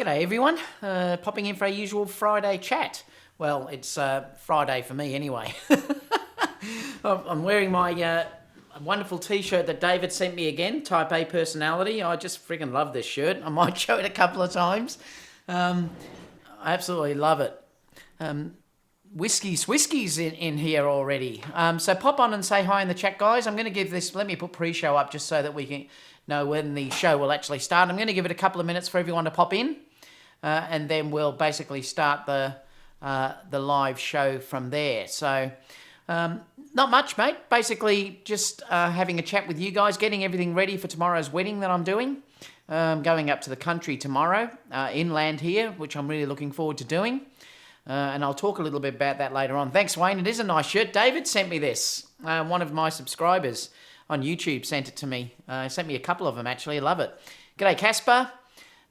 G'day everyone, popping in for our usual Friday chat. Well, it's Friday for me anyway. I'm wearing my wonderful t-shirt that David sent me again, Type A personality. I just freaking love this shirt. I might show it a couple of times. I absolutely love it. Whiskies in here already. So pop on and say hi in the chat, guys. I'm going to give this, let me put pre-show up just so that we can know when the show will actually start. I'm going to give it a couple of minutes for everyone to pop in, and then we'll basically start the live show from there. So not much, mate. Basically just having a chat with you guys, getting everything ready for tomorrow's wedding that I'm doing. Going up to the country tomorrow, inland here, which I'm really looking forward to doing. And I'll talk a little bit about that later on. Thanks, Wayne. It is a nice shirt. David sent me this. One of my subscribers on YouTube sent it to me. Sent me a couple of them, actually. I love it. G'day, Casper.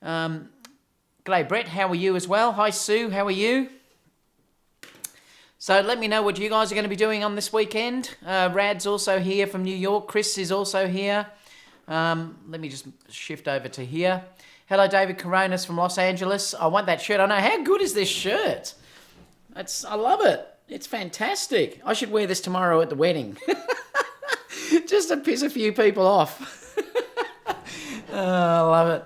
G'day, Brett. How are you as well? Hi, Sue. How are you? So let me know what you guys are going to be doing on this weekend. Rad's also here from New York. Chris is also here. Let me just shift over to here. Hello, David Coronas from Los Angeles. I want that shirt. I know. How good is this shirt? I love it. It's fantastic. I should wear this tomorrow at the wedding. Just to piss a few people off. I love it.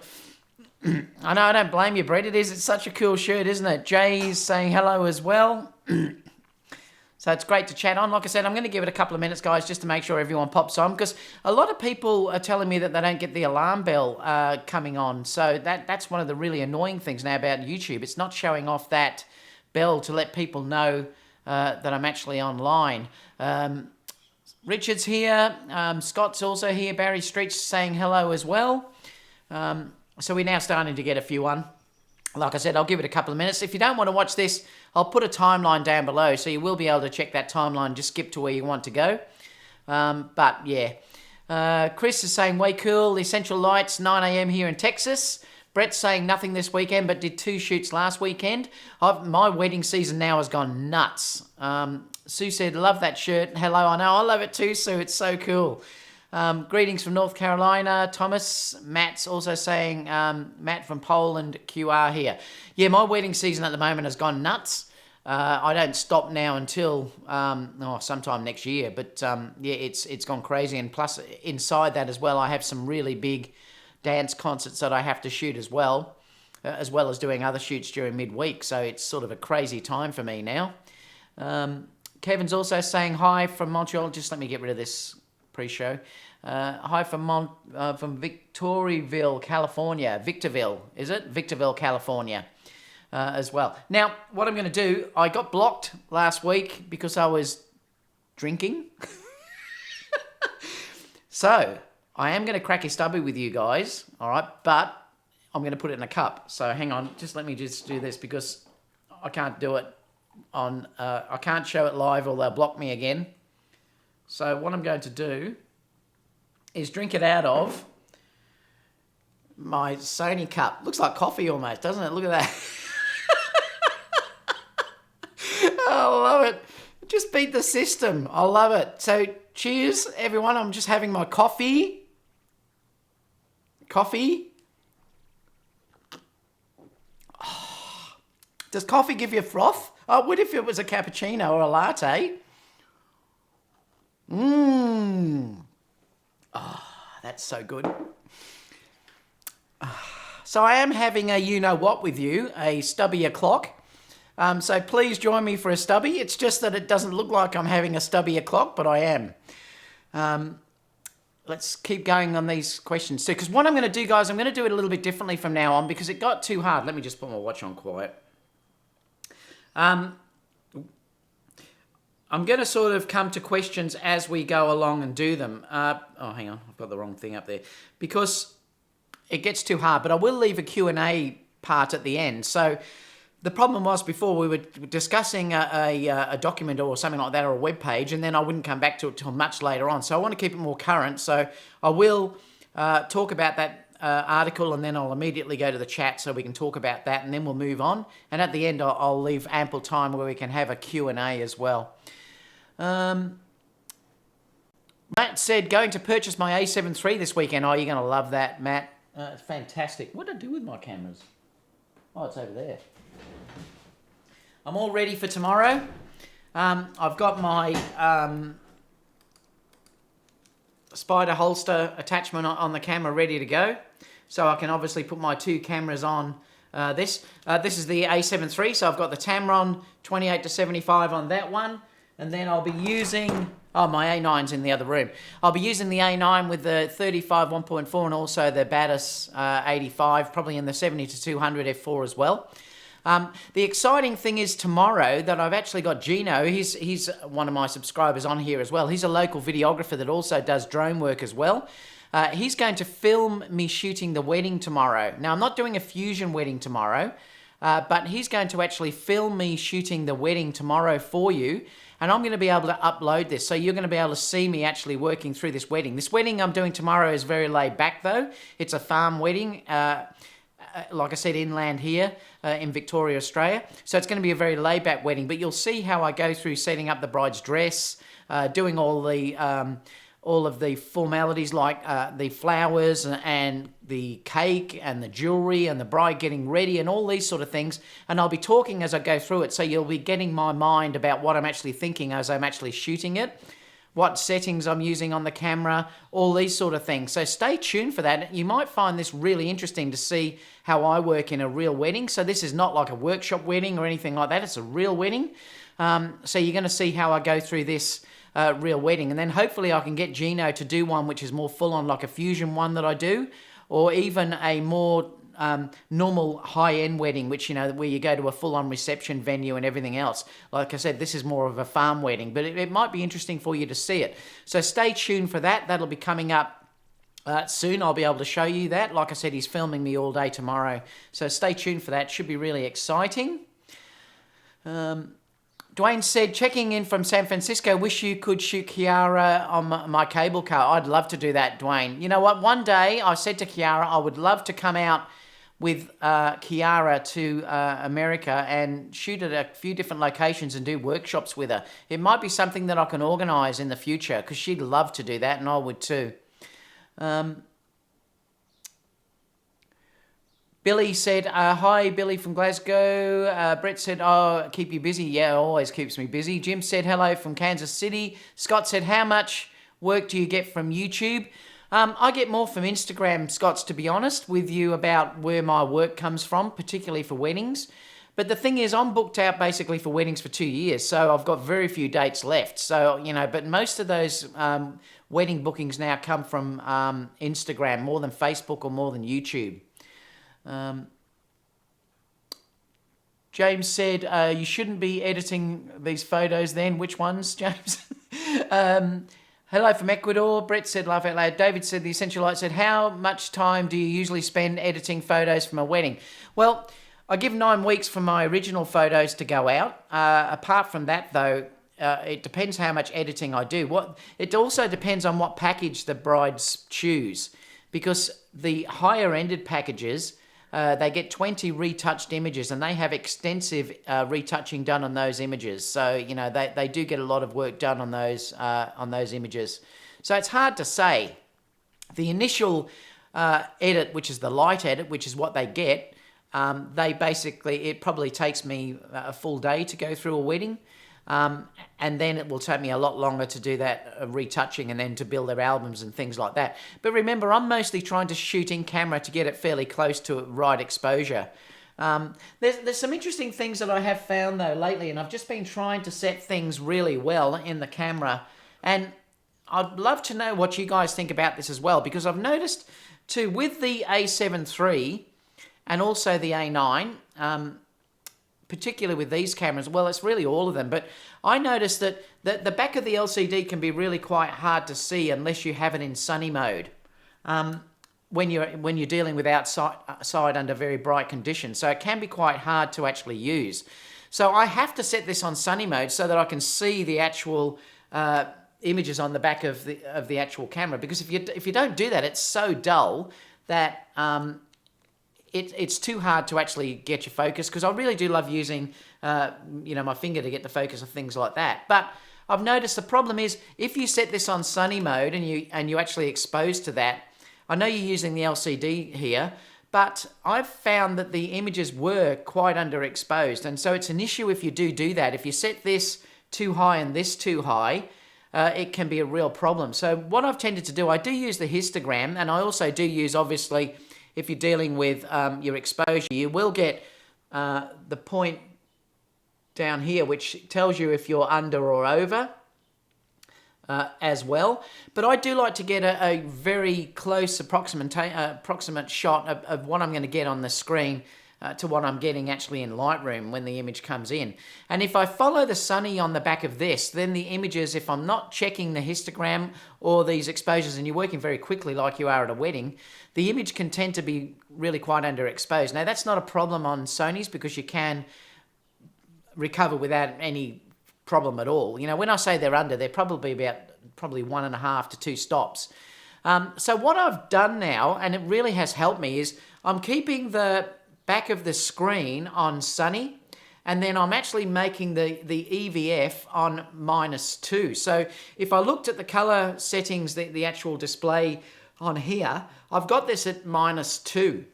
I know, I don't blame you, Brett. It's such a cool shirt, isn't it? Jay's saying hello as well. So it's great to chat on. Like I said, I'm going to give it a couple of minutes, guys, just to make sure everyone pops on, because a lot of people are telling me that they don't get the alarm bell coming on. So that's one of the really annoying things now about YouTube. It's not showing off that bell to let people know that I'm actually online. Richard's here. Scott's also here. Barry Street's saying hello as well. So we're now starting to get a few on. Like I said, I'll give it a couple of minutes. If you don't want to watch this, I'll put a timeline down below, so you will be able to check that timeline. Just skip to where you want to go. But yeah. Chris is saying, way cool. The Essential Lights, 9 a.m. here in Texas. Brett's saying nothing this weekend, but did 2 shoots last weekend. My wedding season now has gone nuts. Sue said, love that shirt. Hello, I know. I love it too, Sue. It's so cool. Greetings from North Carolina. Thomas. Matt's also saying, Matt from Poland, QR here. Yeah, my wedding season at the moment has gone nuts. I don't stop now until sometime next year. But yeah, it's gone crazy. And plus, inside that as well, I have some really big dance concerts that I have to shoot as well as doing other shoots during midweek. So it's sort of a crazy time for me now. Kevin's also saying hi from Montreal. Just let me get rid of this pre-show. Hi from Victorville, California. Victorville, is it? Victorville, California as well. Now, what I'm going to do, I got blocked last week because I was drinking. So, I am going to crack a stubby with you guys, all right? But I'm going to put it in a cup. So, hang on. Just let me just do this because I can't do it on... I can't show it live or they'll block me again. So, what I'm going to do is drink it out of my Sony cup. Looks like coffee almost, doesn't it? Look at that. I love it. Just beat the system. I love it. So, cheers, everyone. I'm just having my coffee. Oh, does coffee give you froth? Oh, what if it was a cappuccino or a latte? Oh, that's so good. So I am having a you-know-what with you, a stubby o'clock. So please join me for a stubby. It's just that it doesn't look like I'm having a stubby o'clock, but I am. Let's keep going on these questions too, because what I'm going to do, guys, I'm going to do it a little bit differently from now on because it got too hard. Let me just put my watch on quiet. I'm going to sort of come to questions as we go along and do them. Oh, hang on. I've got the wrong thing up there. Because it gets too hard, but I will leave a Q&A part at the end. So the problem was before we were discussing a document or something like that or a web page, and then I wouldn't come back to it till much later on. So I want to keep it more current. So I will talk about that article, and then I'll immediately go to the chat so we can talk about that, and then we'll move on. And at the end, I'll leave ample time where we can have a Q&A as well. Matt said, going to purchase my a7iii this weekend. Oh, you're going to love that, Matt. It's fantastic. What did I do with my cameras? Oh, it's over there. I'm all ready for tomorrow. I've got my spider holster attachment on the camera ready to go. So I can obviously put my 2 cameras on this. This is the a7iii, so I've got the Tamron 28-75 on that one. And then I'll be using, oh, my A9's in the other room. I'll be using the A9 with the 35 1.4 and also the Batis 85, probably in the 70-200 f4 as well. The exciting thing is tomorrow that I've actually got Gino. He's one of my subscribers on here as well. He's a local videographer that also does drone work as well. He's going to film me shooting the wedding tomorrow. Now, I'm not doing a fusion wedding tomorrow, but he's going to actually film me shooting the wedding tomorrow for you. And I'm going to be able to upload this. So you're going to be able to see me actually working through this wedding. This wedding I'm doing tomorrow is very laid back though. It's a farm wedding. Like I said, inland here in Victoria, Australia. So it's going to be a very laid-back wedding, but you'll see how I go through setting up the bride's dress, doing all of the formalities like the flowers and the cake and the jewelry and the bride getting ready and all these sort of things. And I'll be talking as I go through it, so you'll be getting my mind about what I'm actually thinking as I'm actually shooting it, what settings I'm using on the camera, all these sort of things. So stay tuned for that. You might find this really interesting to see how I work in a real wedding. So this is not like a workshop wedding or anything like that. It's a real wedding. So you're going to see how I go through this real wedding. And then hopefully I can get Gino to do one which is more full on, like a fusion one that I do, or even a more normal high-end wedding, which, you know, where you go to a full-on reception venue and everything else. Like I said, this is more of a farm wedding, but it might be interesting for you to see it. So stay tuned for that. That'll be coming up soon. I'll be able to show you that. Like I said, he's filming me all day tomorrow. So stay tuned for that. Should be really exciting. Dwayne said, checking in from San Francisco, wish you could shoot Kiara on my cable car. I'd love to do that, Dwayne. You know what? One day I said to Kiara, I would love to come out with Kiara to America and shoot at a few different locations and do workshops with her. It might be something that I can organise in the future, because she'd love to do that and I would too. Billy said, hi, Billy from Glasgow. Brett said, oh, keep you busy. Yeah, always keeps me busy. Jim said, hello from Kansas City. Scott said, how much work do you get from YouTube? I get more from Instagram, Scott's, to be honest with you, about where my work comes from, particularly for weddings. But the thing is, I'm booked out basically for weddings for 2 years, so I've got very few dates left. So, you know, but most of those wedding bookings now come from Instagram, more than Facebook or more than YouTube. James said, you shouldn't be editing these photos then. Which ones, James? Hello from Ecuador. Brett said, laugh out loud. David said, the Essential Light said, how much time do you usually spend editing photos from a wedding? Well, I give 9 weeks for my original photos to go out. Apart from that, though, it depends how much editing I do. It also depends on what package the brides choose, because the higher-ended packages, they get 20 retouched images, and they have extensive retouching done on those images. So, you know, they do get a lot of work done on those images. So it's hard to say. The initial edit, which is the light edit, which is what they get, it probably takes me a full day to go through a wedding. And then it will take me a lot longer to do that retouching and then to build their albums and things like that. But remember, I'm mostly trying to shoot in camera to get it fairly close to right exposure. There's some interesting things that I have found though lately, and I've just been trying to set things really well in the camera. And I'd love to know what you guys think about this as well, because I've noticed too, with the a7iii and also the a9, particularly with these cameras, well, it's really all of them, but I noticed that the back of the LCD can be really quite hard to see unless you have it in sunny mode, when you're dealing with outside under very bright conditions. So it can be quite hard to actually use. So I have to set this on sunny mode so that I can see the actual images on the back of the actual camera, because if you don't do that, it's so dull that it's too hard to actually get your focus, because I really do love using my finger to get the focus of things like that. But I've noticed the problem is, if you set this on sunny mode and you actually expose to that, I know you're using the LCD here, but I've found that the images were quite underexposed. And so it's an issue if you do that. If you set this too high and this too high, it can be a real problem. So what I've tended to do, I do use the histogram, and I also do use, obviously, if you're dealing with your exposure, you will get the point down here, which tells you if you're under or over as well. But I do like to get a very close approximate shot of what I'm going to get on the screen to what I'm getting actually in Lightroom when the image comes in. And if I follow the Sony on the back of this, then the images, if I'm not checking the histogram or these exposures, and you're working very quickly like you are at a wedding, the image can tend to be really quite underexposed. Now, that's not a problem on Sony's because you can recover without any problem at all. You know, when I say they're under, they're probably 1.5 to 2 stops. So what I've done now, and it really has helped me, is I'm keeping the back of the screen on sunny, and then I'm actually making the EVF on -2. So if I looked at the color settings, the actual display on here, I've got this at -2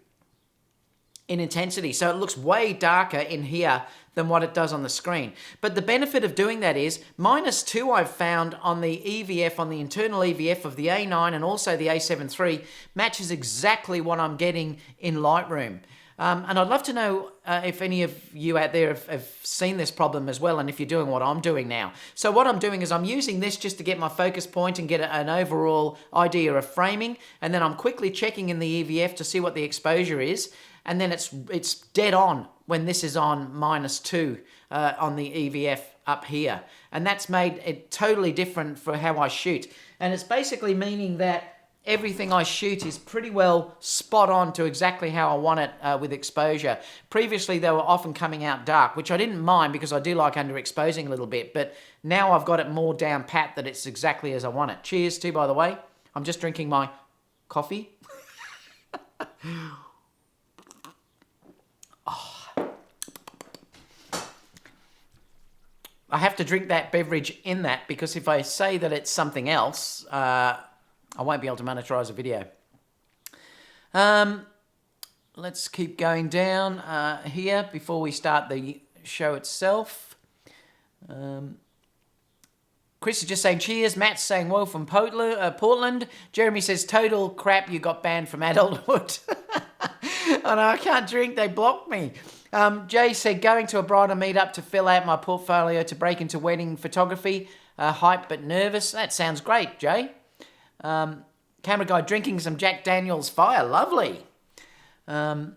in intensity. So it looks way darker in here than what it does on the screen. But the benefit of doing that is -2 I've found on the EVF, on the internal EVF of the A9 and also the A7 III, matches exactly what I'm getting in Lightroom. And I'd love to know if any of you out there have seen this problem as well, and if you're doing what I'm doing now. So what I'm doing is I'm using this just to get my focus point and get an overall idea of framing, and then I'm quickly checking in the EVF to see what the exposure is, and then it's dead on when this is on -2 on the EVF up here. And that's made it totally different for how I shoot. And it's basically meaning that everything I shoot is pretty well spot on to exactly how I want it with exposure. Previously, they were often coming out dark, which I didn't mind because I do like underexposing a little bit. But now I've got it more down pat that it's exactly as I want it. Cheers too, by the way. I'm just drinking my coffee. I have to drink that beverage in that because if I say that it's something else, I won't be able to monetize a video. Let's keep going down here before we start the show itself. Chris is just saying cheers. Matt's saying whoa from Portland. Jeremy says total crap, you got banned from adulthood. Oh no, I can't drink, they blocked me. Jay said going to a bridal meetup to fill out my portfolio to break into wedding photography. Hype but nervous. That sounds great, Jay. Camera guy drinking some Jack Daniel's Fire. Lovely. I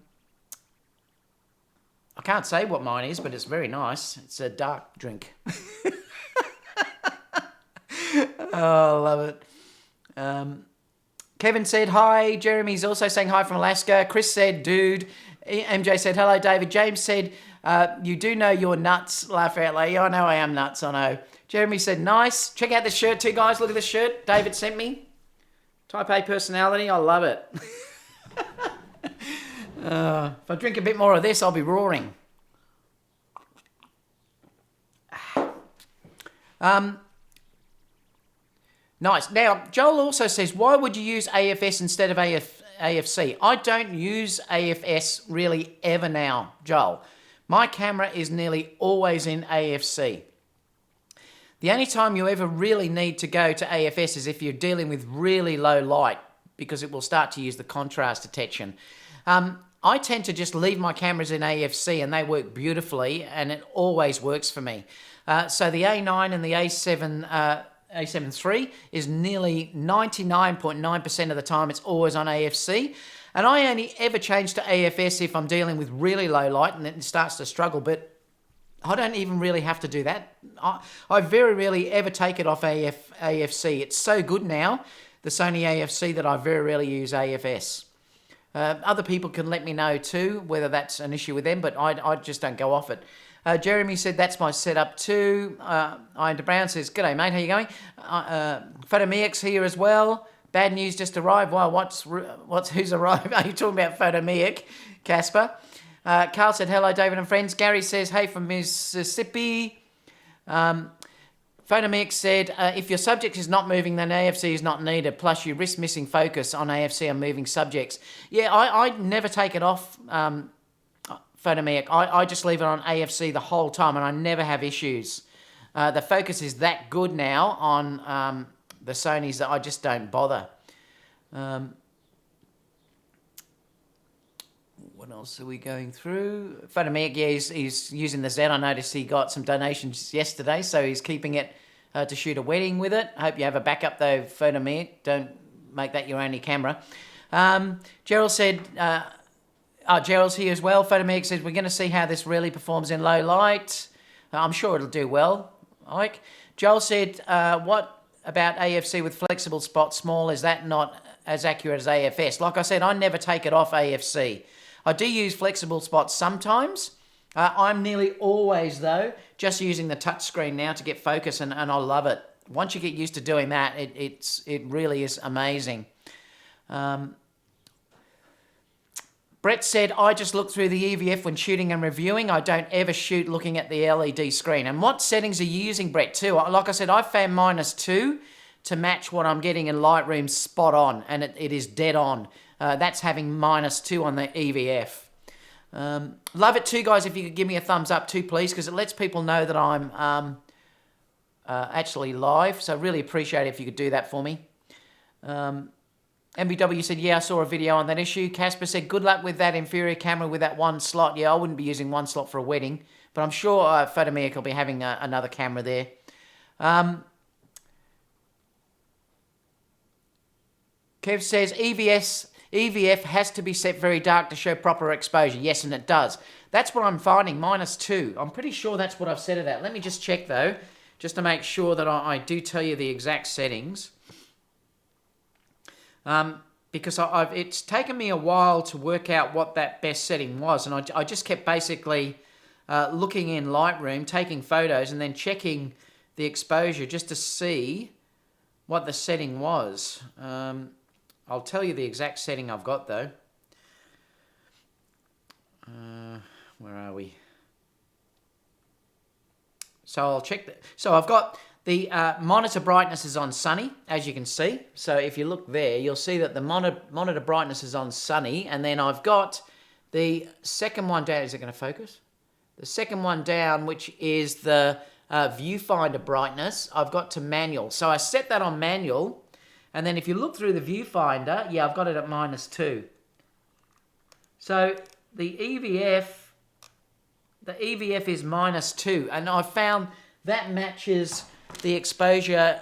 can't say what mine is, but it's very nice. It's a dark drink. Oh, I love it. Kevin said hi. Jeremy's also saying hi from Alaska. Chris said, dude. MJ said, hello, David. James said, you do know you're nuts. Laugh out loud. Yeah, I know I am nuts. I know. Jeremy said, nice. Check out this shirt too, guys. Look at this shirt David sent me. Type A personality. I love it. If I drink a bit more of this, I'll be roaring. Nice. Now, Joel also says, why would you use AFS instead of AFC? I don't use AFS really ever now, Joel. My camera is nearly always in AFC. The only time you ever really need to go to AFS is if you're dealing with really low light, because it will start to use the contrast detection. I tend to just leave my cameras in AFC and they work beautifully, and it always works for me. So the A9 and the A7 III is nearly 99.9% of the time it's always on AFC. And I only ever change to AFS if I'm dealing with really low light and it starts to struggle, but I don't even really have to do that. I very rarely ever take it off AFC. It's so good now, the Sony AFC, that I very rarely use AFS. Other people can let me know too, whether that's an issue with them, but I just don't go off it. Jeremy said, that's my setup too. Ian Brown says, g'day mate, how you going? Photomix here as well. Bad news just arrived. Wow, who's arrived? Are you talking about Photomix, Casper? Carl said, hello, David and friends. Gary says, hey from Mississippi. Photomix said, if your subject is not moving, then AFC is not needed. Plus, you risk missing focus on AFC on moving subjects. Yeah, I never take it off, Photomix. I just leave it on AFC the whole time, and I never have issues. The focus is that good now on the Sonys that I just don't bother. What else are we going through? Photomix, yeah, he's using the Z. I noticed he got some donations yesterday, so he's keeping it to shoot a wedding with it. I hope you have a backup though, Photomix. Don't make that your only camera. Gerald said, Gerald's here as well. Photomix says, we're going to see how this really performs in low light. I'm sure it'll do well, Ike. Joel said, what about AFC with flexible spot small? Is that not as accurate as AFS? Like I said, I never take it off AFC. I do use flexible spots sometimes. I'm nearly always, though, just using the touch screen now to get focus, and I love it. Once you get used to doing that, it really is amazing. Brett said, I just look through the EVF when shooting and reviewing. I don't ever shoot looking at the LED screen. And what settings are you using, Brett, too? Like I said, I found -2 to match what I'm getting in Lightroom spot on, and it is dead on. That's having -2 on the EVF. Love it too, guys, if you could give me a thumbs up too, please, because it lets people know that I'm actually live. So really appreciate it if you could do that for me. MBW said, yeah, I saw a video on that issue. Casper said, good luck with that inferior camera with that one slot. Yeah, I wouldn't be using one slot for a wedding, but I'm sure Photomix will be having another camera there. Kev says, EVF has to be set very dark to show proper exposure. Yes, and it does. That's what I'm finding, -2. I'm pretty sure that's what I've set it at. Let me just check, though, just to make sure that I do tell you the exact settings. Because it's taken me a while to work out what that best setting was, and I just kept basically looking in Lightroom, taking photos, and then checking the exposure just to see what the setting was. I'll tell you the exact setting I've got, though. Where are we? So I'll check that. So I've got the monitor brightness is on sunny, as you can see. So if you look there, you'll see that the monitor brightness is on sunny, and then I've got the second one down. Is it going to focus? The second one down, which is the viewfinder brightness, I've got to manual. So I set that on manual. And then if you look through the viewfinder, yeah, I've got it at -2. So the EVF is -2. And I found that matches the exposure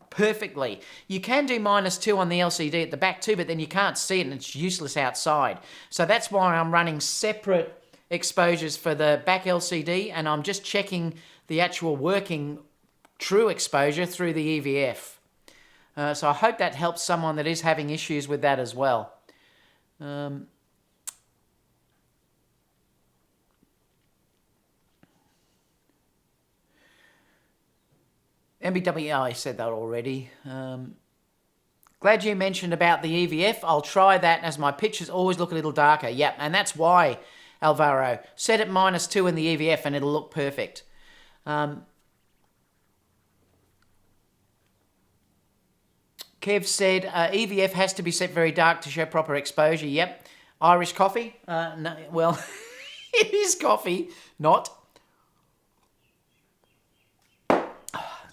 perfectly. You can do -2 on the LCD at the back too, but then you can't see it and it's useless outside. So that's why I'm running separate exposures for the back LCD, and I'm just checking the actual working true exposure through the EVF. So I hope that helps someone that is having issues with that as well. MBW, I said that already. Glad you mentioned about the EVF. I'll try that as my pictures always look a little darker. Yep, and that's why, Alvaro. Set it -2 in the EVF and it'll look perfect. Kev said, EVF has to be set very dark to show proper exposure. Yep. Irish coffee? No, well, it is coffee, not.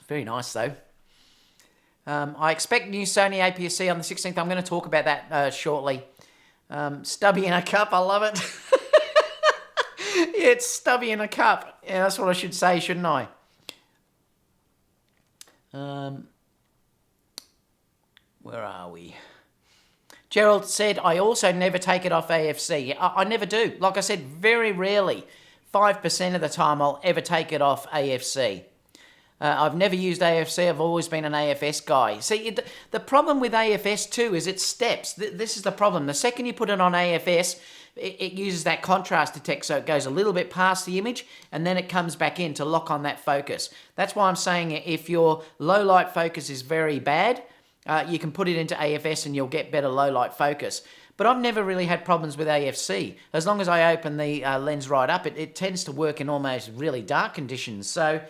Very nice, though. I expect new Sony APSC on the 16th. I'm going to talk about that shortly. Stubby in a cup. I love it. Yeah, it's stubby in a cup. Yeah, that's what I should say, shouldn't I? Where are we? Gerald said, I also never take it off AFC. I never do. Like I said, very rarely, 5% of the time, I'll ever take it off AFC. I've never used AFC. I've always been an AFS guy. See, the problem with AFS too is it steps. This is the problem. The second you put it on AFS, it uses that contrast detect, so it goes a little bit past the image, and then it comes back in to lock on that focus. That's why I'm saying if your low light focus is very bad, you can put it into AFS and you'll get better low light focus. But I've never really had problems with AFC. As long as I open the lens right up, it tends to work in almost really dark conditions. So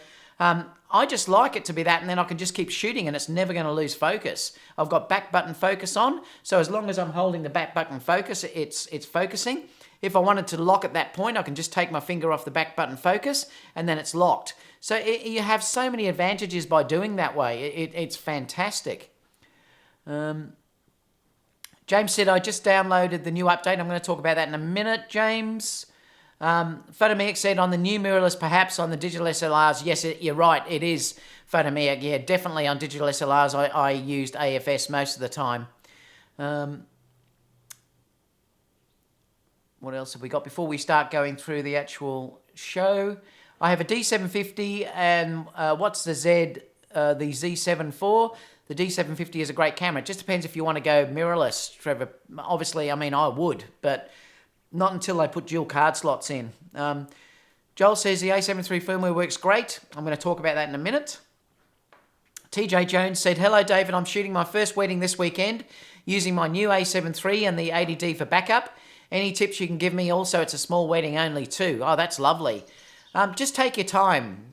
I just like it to be that, and then I can just keep shooting and it's never going to lose focus. I've got back button focus on, so as long as I'm holding the back button focus, it's focusing. If I wanted to lock at that point, I can just take my finger off the back button focus and then it's locked. So you have so many advantages by doing that way. It's fantastic. James said, I just downloaded the new update. I'm going to talk about that in a minute, James. Photomeic said, on the new mirrorless, perhaps on the digital SLRs. Yes, you're right. It is Photomeic. Yeah, definitely on digital SLRs. I used AFS most of the time. What else have we got before we start going through the actual show? I have a D750 and what's the Z7 IV. The D750 is a great camera. It just depends if you want to go mirrorless, Trevor. Obviously, I mean, I would, but not until they put dual card slots in. Joel says the a7iii firmware works great. I'm going to talk about that in a minute. TJ Jones said, hello, David. I'm shooting my first wedding this weekend using my new a7 III and the 80D for backup. Any tips you can give me? Also, it's a small wedding only too. Oh, that's lovely. Just take your time,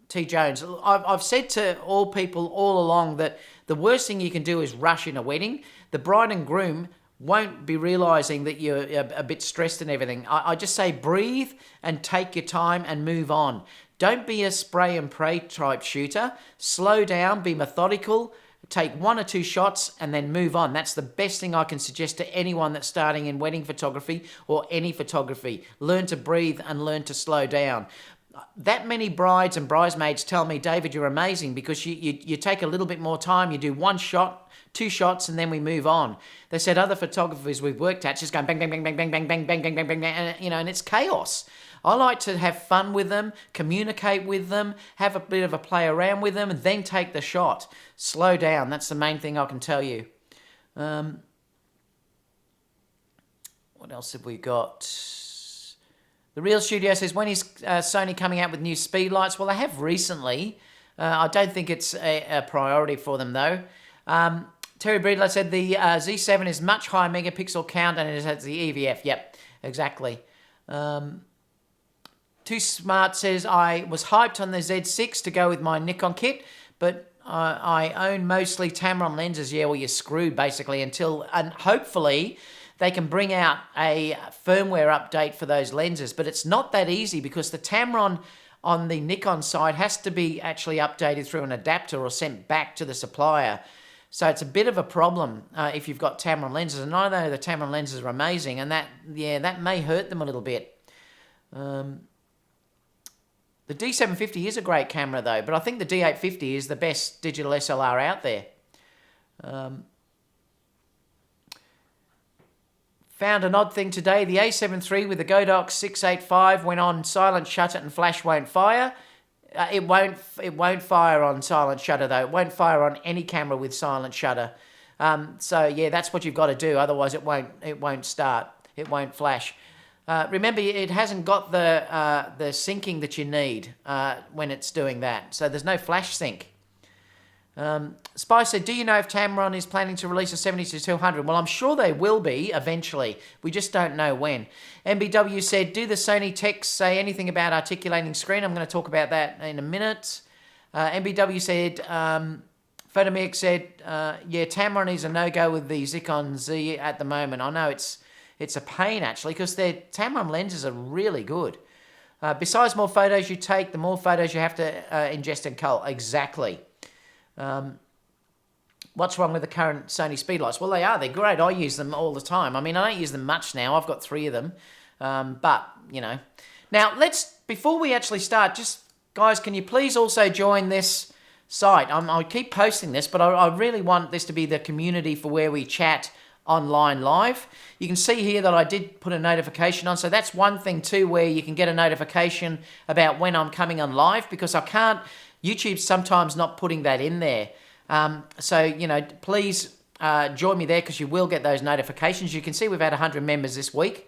T. Jones. I've said to all people all along that the worst thing you can do is rush in a wedding. The bride and groom won't be realising that you're a bit stressed and everything. I just say breathe and take your time and move on. Don't be a spray and pray type shooter. Slow down, be methodical. Take 1 or 2 shots and then move on. That's the best thing I can suggest to anyone that's starting in wedding photography or any photography. Learn to breathe and learn to slow down. That many brides and bridesmaids tell me, David, you're amazing because you take a little bit more time. You do 1 shot, 2 shots, and then we move on. They said other photographers we've worked at just going bang, bang, bang, bang, bang, bang, bang, bang, bang, bang, bang, bang, and it's chaos. I like to have fun with them, communicate with them, have a bit of a play around with them, and then take the shot. Slow down. That's the main thing I can tell you. What else have we got? The Real Studio says, when is Sony coming out with new speed lights? Well, they have recently. I don't think it's a priority for them, though. Terry Breedlove said the Z7 is much higher megapixel count and it has the EVF. Yep, exactly. Too Smart says, I was hyped on the Z6 to go with my Nikon kit, but I own mostly Tamron lenses. Yeah, well, you're screwed, basically, and hopefully they can bring out a firmware update for those lenses. But it's not that easy because the Tamron on the Nikon side has to be actually updated through an adapter or sent back to the supplier. So it's a bit of a problem if you've got Tamron lenses. And I know the Tamron lenses are amazing, and that may hurt them a little bit. The D750 is a great camera, though, but I think the D850 is the best digital SLR out there. Found an odd thing today. The a7 III with the Godox 685 went on silent shutter and flash won't fire. It won't fire on silent shutter, though. It won't fire on any camera with silent shutter. So yeah, that's what you've got to do. Otherwise, it won't start. It won't flash. Remember, it hasn't got the syncing that you need when it's doing that. So there's no flash sync. Spy said, do you know if Tamron is planning to release a 70-200? Well, I'm sure they will be eventually. We just don't know when. MBW said, do the Sony techs say anything about articulating screen? I'm going to talk about that in a minute. MBW said, Photomeic said, yeah, Tamron is a no-go with the Zikon Z at the moment. I know it's a pain, actually, because their Tamron lenses are really good. Besides more photos you take, the more photos you have to ingest and cull. Exactly. What's wrong with the current Sony speedlights? Well, they're great. I use them all the time. I mean, I don't use them much now. I've got 3 of them. But, you know. Now, before we actually start, just, guys, can you please also join this site? I keep posting this, but I really want this to be the community for where we chat online live. You can see here that I did put a notification on, so that's one thing too where you can get a notification about when I'm coming on live, because YouTube's sometimes not putting that in there. So, you know, please join me there because you will get those notifications. You can see we've had 100 members this week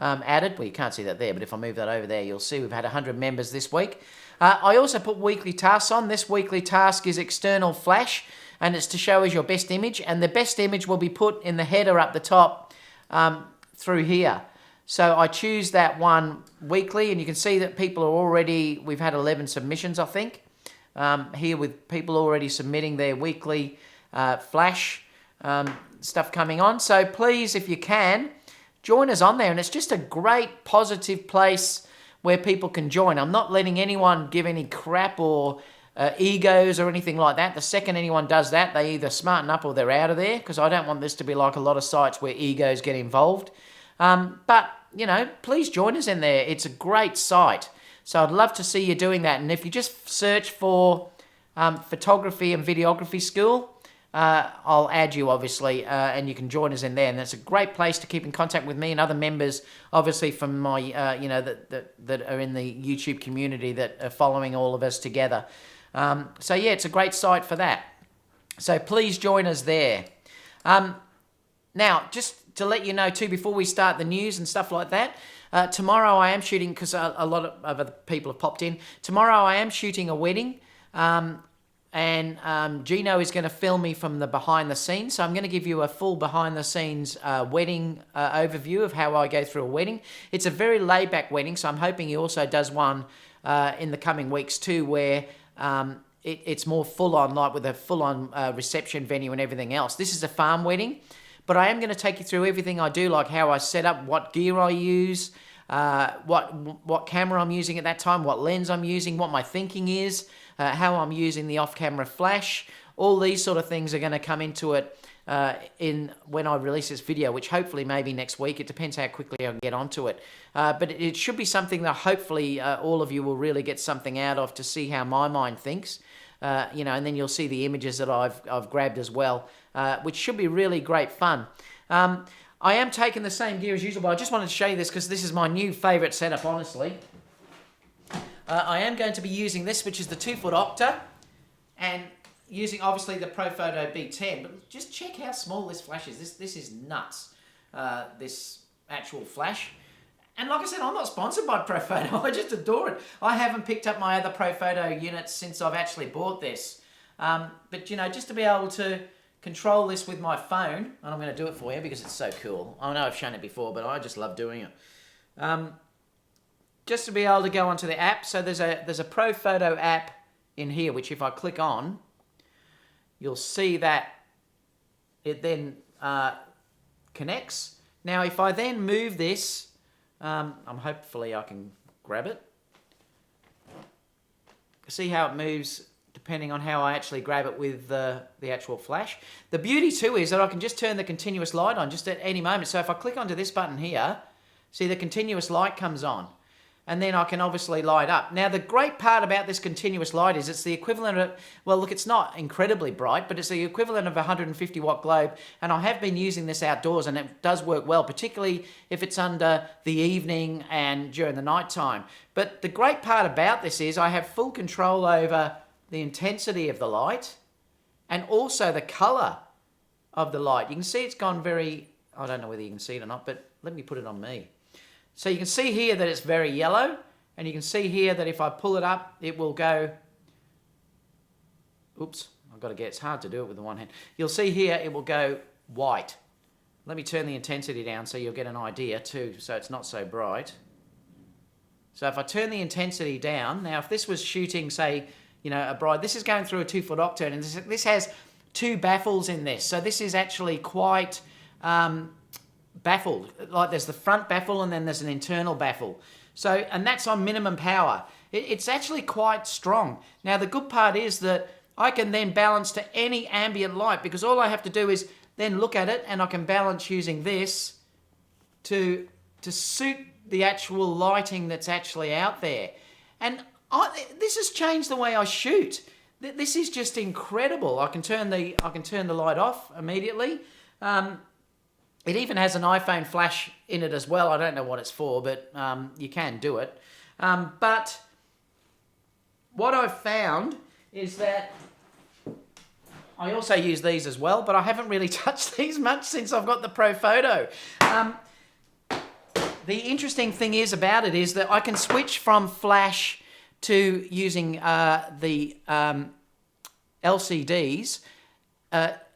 added. Well, you can't see that there, but if I move that over there, you'll see we've had 100 members this week. I also put weekly tasks on. This weekly task is external flash, and it's to show us your best image, and the best image will be put in the header up the top through here. So I choose that one weekly, and you can see that people are we've had 11 submissions, I think. here with people already submitting their weekly flash stuff coming on. So please, if you can, join us on there. And it's just a great positive place where people can join. I'm not letting anyone give any crap or egos or anything like that. The second anyone does that, they either smarten up or they're out of there, because I don't want this to be like a lot of sites where egos get involved. But, you know, please join us in there. It's a great site. So I'd love to see you doing that. And if you just search for photography and videography school, I'll add you, obviously, and you can join us in there. And that's a great place to keep in contact with me and other members, obviously, from my, you know, that are in the YouTube community that are following all of us together. So, yeah, it's a great site for that. So please join us there. Now, just to let you know, too, before we start the news and stuff like that, tomorrow I am shooting, because a lot of other people have popped in. Tomorrow I am shooting a wedding. And Gino is going to film me from the behind the scenes. So I'm going to give you a full behind the scenes wedding overview of how I go through a wedding. It's a very laid back wedding, so I'm hoping he also does one in the coming weeks too, where it's more full on, like with a full on reception venue and everything else. This is a farm wedding, but I am going to take you through everything I do, like how I set up, what gear I use, what camera I'm using at that time, what lens I'm using, what my thinking is, how I'm using the off-camera flash. All these sort of things are going to come into it when I release this video, which hopefully maybe next week. It depends how quickly I can get onto it. But it should be something that hopefully all of you will really get something out of, to see how my mind thinks. You know, and then you'll see the images that I've grabbed as well, which should be really great fun. I am taking the same gear as usual, but I just wanted to show you this because this is my new favourite setup, honestly. I am going to be using this, which is the 2-foot Octa, and using obviously the Profoto B10. But just check how small this flash is. This is nuts, this actual flash. And like I said, I'm not sponsored by Profoto. I just adore it. I haven't picked up my other Profoto units since I've actually bought this. But, you know, just to be able to control this with my phone, and I'm going to do it for you because it's so cool. I know I've shown it before, but I just love doing it. Just to be able to go onto the app. So there's a Profoto app in here, which if I click on, you'll see that it then connects. Now, if I then move this, hopefully I can grab it. See how it moves depending on how I actually grab it with the actual flash. The beauty too is that I can just turn the continuous light on just at any moment. So if I click onto this button here, see the continuous light comes on. And then I can obviously light up. Now, the great part about this continuous light is it's the equivalent of, well, look, it's not incredibly bright, but it's the equivalent of a 150 watt globe. And I have been using this outdoors, and it does work well, particularly if it's under the evening and during the night time. But the great part about this is I have full control over the intensity of the light and also the color of the light. You can see it's gone very, I don't know whether you can see it or not, but let me put it on me. So you can see here that it's very yellow, and you can see here that if I pull it up, it will go, oops, I've got to get, it's hard to do it with the one hand. You'll see here it will go white. Let me turn the intensity down so you'll get an idea too, so it's not so bright. So if I turn the intensity down, now if this was shooting, say, you know, a bride, this is going through a 2-foot octane, and this has 2 baffles in this. So this is actually quite baffled. Like there's the front baffle and then there's an internal baffle. So, and that's on minimum power. It's actually quite strong. Now the good part is that I can then balance to any ambient light, because all I have to do is then look at it and I can balance using this to suit the actual lighting that's actually out there. And this has changed the way I shoot. This is just incredible. I can turn the light off immediately. It even has an iPhone flash in it as well. I don't know what it's for, but you can do it. But what I've found is that I also use these as well, but I haven't really touched these much since I've got the Profoto. The interesting thing is about it is that I can switch from flash to using the LCDs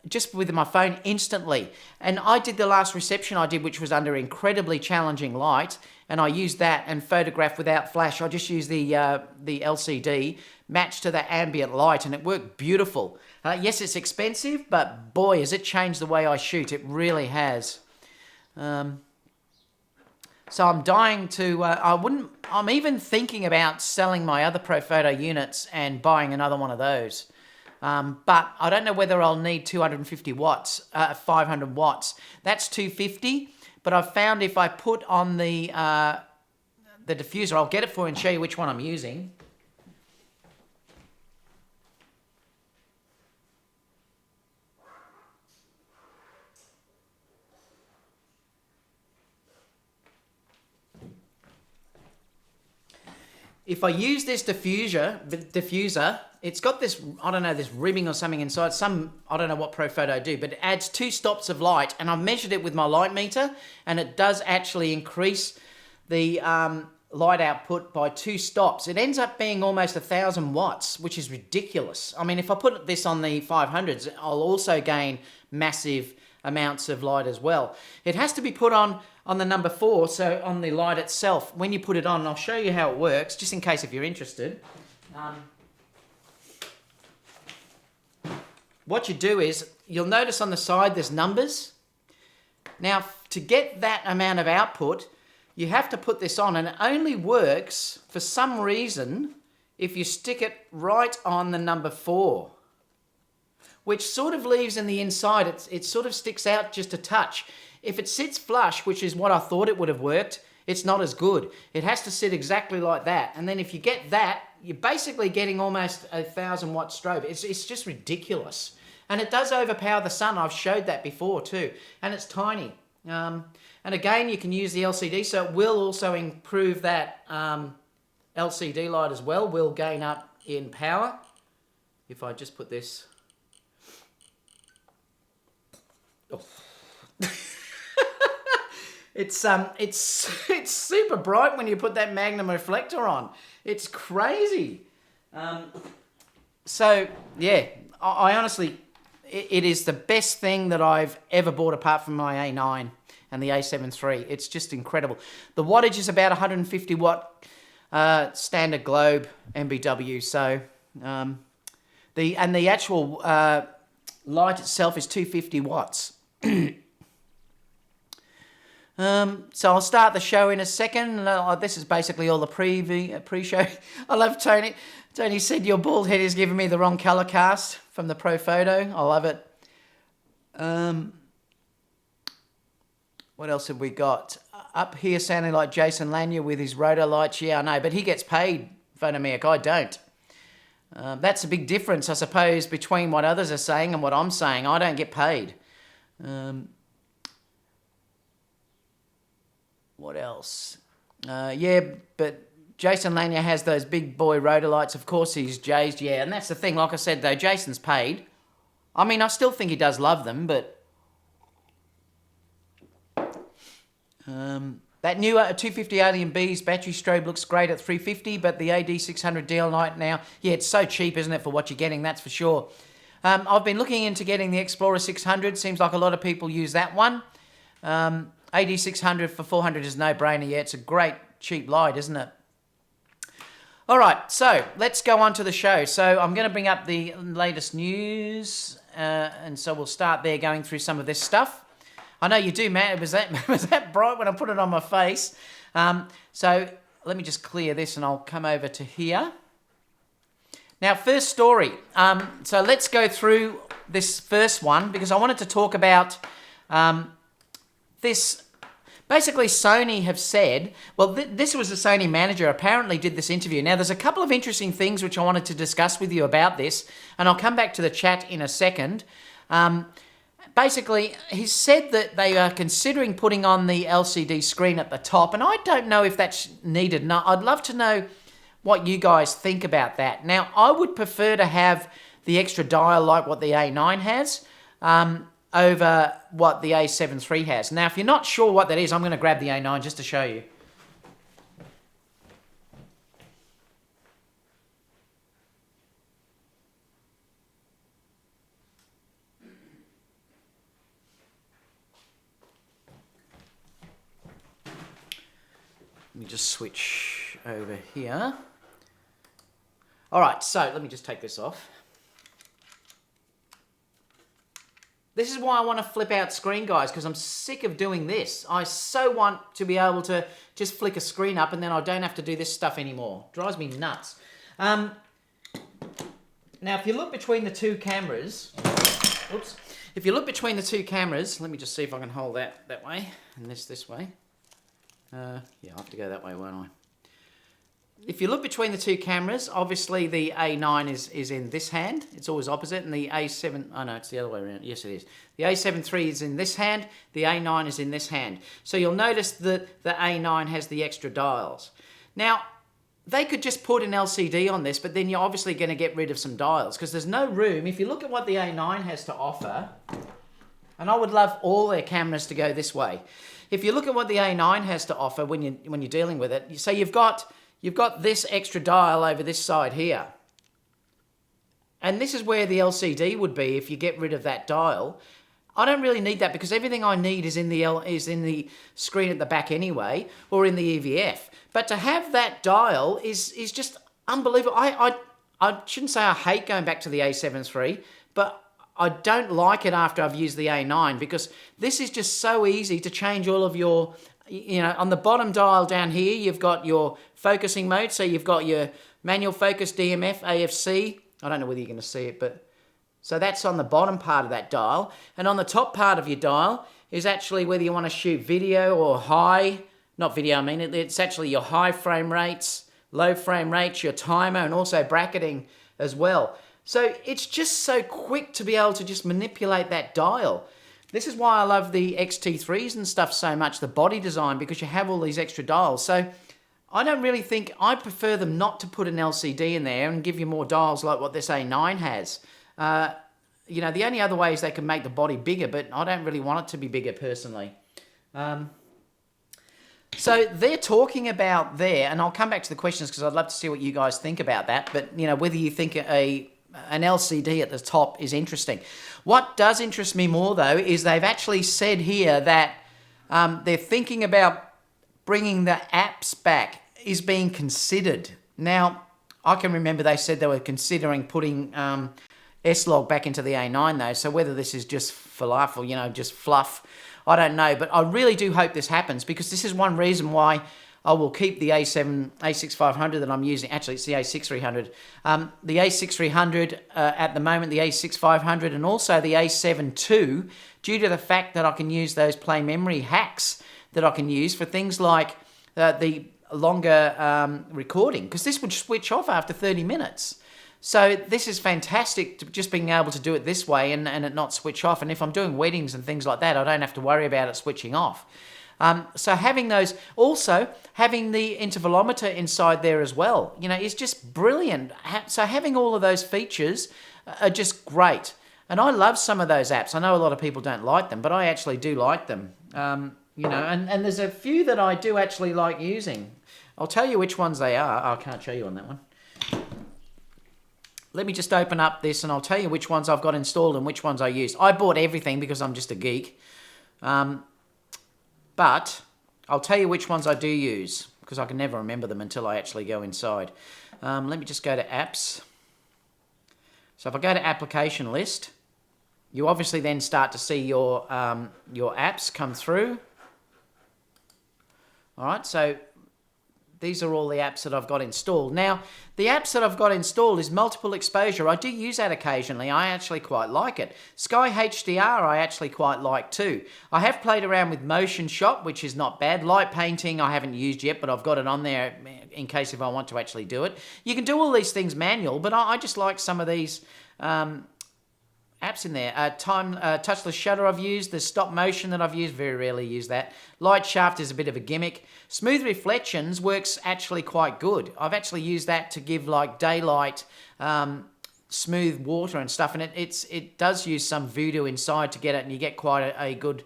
just with my phone instantly. And I did the last reception I did, which was under incredibly challenging light, and I used that and photographed without flash. I just used the LCD matched to the ambient light, and it worked beautiful. Yes, it's expensive, but boy, has it changed the way I shoot. It really has. So I'm dying to, I'm even thinking about selling my other Profoto units and buying another one of those. But I don't know whether I'll need 250 watts, 500 watts. That's 250, but I've found if I put on the diffuser, I'll get it for you and show you which one I'm using. If I use this diffuser, it's got this, I don't know, this ribbing or something inside. I don't know what Profoto do, but it adds 2 stops of light, and I've measured it with my light meter, and it does actually increase the light output by 2 stops. It ends up being almost 1,000 watts, which is ridiculous. I mean, if I put this on the 500s, I'll also gain massive amounts of light as well. It has to be put on the number 4, so on the light itself. When you put it on, and I'll show you how it works, just in case if you're interested. What you do is, you'll notice on the side there's numbers. Now, to get that amount of output, you have to put this on, and it only works, for some reason, if you stick it right on the number 4. Which sort of leaves in the inside, it sort of sticks out just a touch. If it sits flush, which is what I thought it would have worked, it's not as good. It has to sit exactly like that. And then if you get that, you're basically getting almost 1,000 watt strobe. It's just ridiculous. And it does overpower the sun. I've showed that before too. And it's tiny. And again, you can use the LCD, so it will also improve that LCD light as well. Will gain up in power. If I just put this... Oh. It's super bright when you put that magnum reflector on. It's crazy. So yeah, I honestly, it is the best thing that I've ever bought apart from my A9 and the a7iii. It's just incredible. The wattage is about 150 watt standard globe MBW. So the actual light itself is 250 watts. So I'll start the show in a second. This is basically all the pre-show. I love Tony. Tony said your bald head is giving me the wrong color cast from the Profoto. I love it. What else have we got? Up here sounding like Jason Lanier with his rotor lights. Yeah, I know, but he gets paid, Phonomic. I don't. That's a big difference, I suppose, between what others are saying and what I'm saying. I don't get paid. What else? Yeah, but Jason Lanier has those big boy rotor lights. Of course he's Jay's. Yeah, and that's the thing. Like I said, though, Jason's paid. I mean, I still think he does love them, but... that new 250 Alien B's battery strobe looks great at 350, but the AD600 DL light now... Yeah, it's so cheap, isn't it, for what you're getting, that's for sure. I've been looking into getting the Explorer 600. Seems like a lot of people use that one. AD600 for 400 is no-brainer. Yeah, it's a great cheap light, isn't it? All right, so let's go on to the show. So I'm going to bring up the latest news, and so we'll start there going through some of this stuff. I know you do, Matt. Was that bright when I put it on my face? So let me just clear this, and I'll come over to here. Now, first story. So let's go through this first one because I wanted to talk about... this, basically Sony have said, well, this was the Sony Manager apparently did this interview. Now, there's a couple of interesting things which I wanted to discuss with you about this, and I'll come back to the chat in a second. Basically, he said that they are considering putting on the LCD screen at the top, and I don't know if that's needed. No, I'd love to know what you guys think about that. Now, I would prefer to have the extra dial like what the A9 has, over what the a7iii has. Now, if you're not sure what that is, I'm going to grab the A9 just to show you. me just switch over here. All right, so let me just take this off. This is why I want to flip out screen, guys, because I'm sick of doing this. I so want to be able to just flick a screen up and then I don't have to do this stuff anymore. Drives me nuts. Now, if you look between the two cameras, oops. If you look between the two cameras, let me just see if I can hold that way and this way. Yeah, I'll have to go that way, won't I? If you look between the two cameras, obviously the A9 is in this hand. It's always opposite. And the A7... Oh, no, it's the other way around. Yes, it is. The A7 III is in this hand. The A9 is in this hand. So you'll notice that the A9 has the extra dials. Now, they could just put an LCD on this, but then you're obviously going to get rid of some dials because there's no room. If you look at what the A9 has to offer, and I would love all their cameras to go this way. If you look at what the A9 has to offer when you're dealing with it, so you've got this extra dial over this side here. And this is where the LCD would be if you get rid of that dial. I don't really need that because everything I need is in the screen at the back anyway, or in the EVF. But to have that dial is just unbelievable. I shouldn't say I hate going back to the A7 III, but I don't like it after I've used the A9 because this is just so easy to change all of your... You know, on the bottom dial down here, you've got your focusing mode. So you've got your manual focus, DMF, AFC. I don't know whether you're going to see it, but... So that's on the bottom part of that dial. And on the top part of your dial is actually whether you want to shoot video or high... Not video, I mean, it's actually your high frame rates, low frame rates, your timer, and also bracketing as well. So it's just so quick to be able to just manipulate that dial. This is why I love the XT3s and stuff so much, the body design, because you have all these extra dials. So I don't really think... I prefer them not to put an LCD in there and give you more dials like what this A9 has. You know, the only other way is they can make the body bigger, but I don't really want it to be bigger personally. So they're talking about there, and I'll come back to the questions because I'd love to see what you guys think about that. But, you know, whether you think an LCD at the top is interesting. What does interest me more, though, is they've actually said here that they're thinking about bringing the apps back, is being considered. Now, I can remember they said they were considering putting S-Log back into the A9, though, so whether this is just falafel, you know, just fluff, I don't know. But I really do hope this happens because this is one reason why I will keep the A6500 that I'm using. Actually, it's the A6300. The A6300 at the moment, the A6500, and also the A7 II, due to the fact that I can use those play memory hacks that I can use for things like the longer recording, because this would switch off after 30 minutes. So this is fantastic, to just being able to do it this way and it not switch off. And if I'm doing weddings and things like that, I don't have to worry about it switching off. So having those, also having the intervalometer inside there as well, you know, is just brilliant. So having all of those features are just great. And I love some of those apps. I know a lot of people don't like them, but I actually do like them. You know, and there's a few that I do actually like using. I'll tell you which ones they are. I can't show you on that one. Let me just open up this and I'll tell you which ones I've got installed and which ones I used. I bought everything because I'm just a geek. But I'll tell you which ones I do use because I can never remember them until I actually go inside. Let me just go to apps. So if I go to application list, you obviously then start to see your apps come through. All right, so these are all the apps that I've got installed. Now, the apps that I've got installed is multiple exposure. I do use that occasionally. I actually quite like it. Sky HDR I actually quite like too. I have played around with Motion Shot, which is not bad. Light painting I haven't used yet, but I've got it on there in case if I want to actually do it. You can do all these things manual, but I just like some of these apps in there. Touchless shutter I've used. The stop motion that I've used, very rarely use that. Light shaft is a bit of a gimmick. Smooth reflections works actually quite good. I've actually used that to give like daylight, smooth water and stuff, and it does use some voodoo inside to get it, and you get quite a good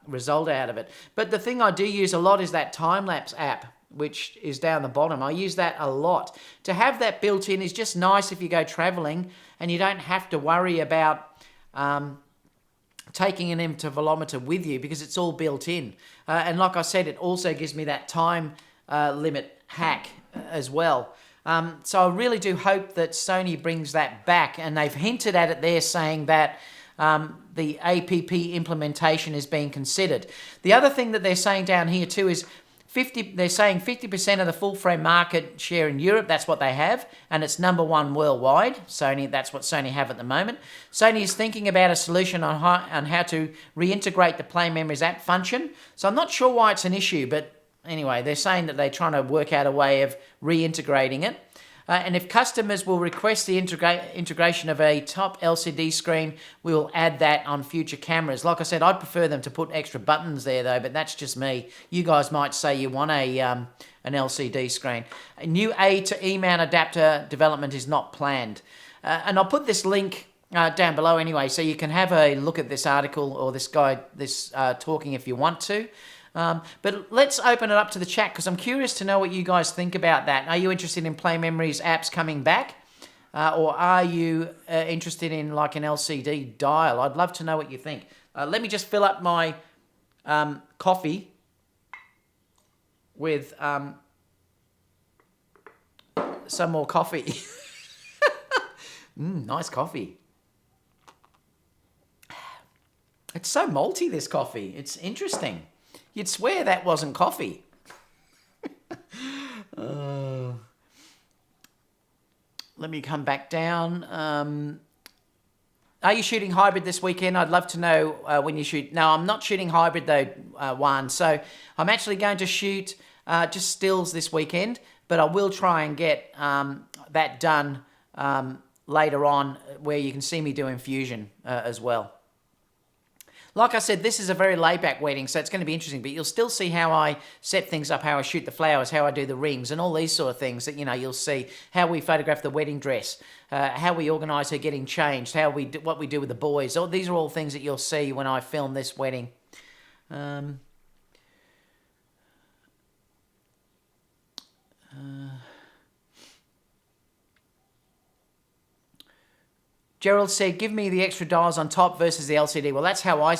result out of it. But the thing I do use a lot is that time-lapse app, which is down the bottom. I use that a lot. To have that built in is just nice if you go traveling and you don't have to worry about taking an intervalometer with you because it's all built in. And like I said, it also gives me that time limit hack as well. So I really do hope that Sony brings that back, and they've hinted at it there, saying that the APP implementation is being considered. The other thing that they're saying down here too is they're saying 50% of the full frame market share in Europe, that's what they have, and it's #1 worldwide. Sony, that's what Sony have at the moment. Sony is thinking about a solution on how to reintegrate the Play Memories app function. So I'm not sure why it's an issue, but anyway, they're saying that they're trying to work out a way of reintegrating it. And if customers will request the integration of a top LCD screen, we will add that on future cameras. Like I said, I'd prefer them to put extra buttons there though, but that's just me. You guys might say you want an LCD screen. A new A to E mount adapter development is not planned. And I'll put this link down below anyway, so you can have a look at this article or this guy, talking if you want to. But let's open it up to the chat, because I'm curious to know what you guys think about that. Are you interested in Play Memories apps coming back? Or are you interested in like an LCD dial? I'd love to know what you think. Let me just fill up my coffee with some more coffee. Nice coffee. It's so malty, this coffee. It's interesting. You'd swear that wasn't coffee. Let me come back down. Are you shooting hybrid this weekend? I'd love to know when you shoot. No, I'm not shooting hybrid though, Juan. So I'm actually going to shoot just stills this weekend, but I will try and get that done later on, where you can see me doing fusion as well. Like I said, this is a very laid-back wedding, so it's going to be interesting, but you'll still see how I set things up, how I shoot the flowers, how I do the rings, and all these sort of things that, you know, you'll see how we photograph the wedding dress, how we organise her getting changed, what we do with the boys. These are all things that you'll see when I film this wedding. Gerald said, give me the extra dials on top versus the LCD. Well, that's how I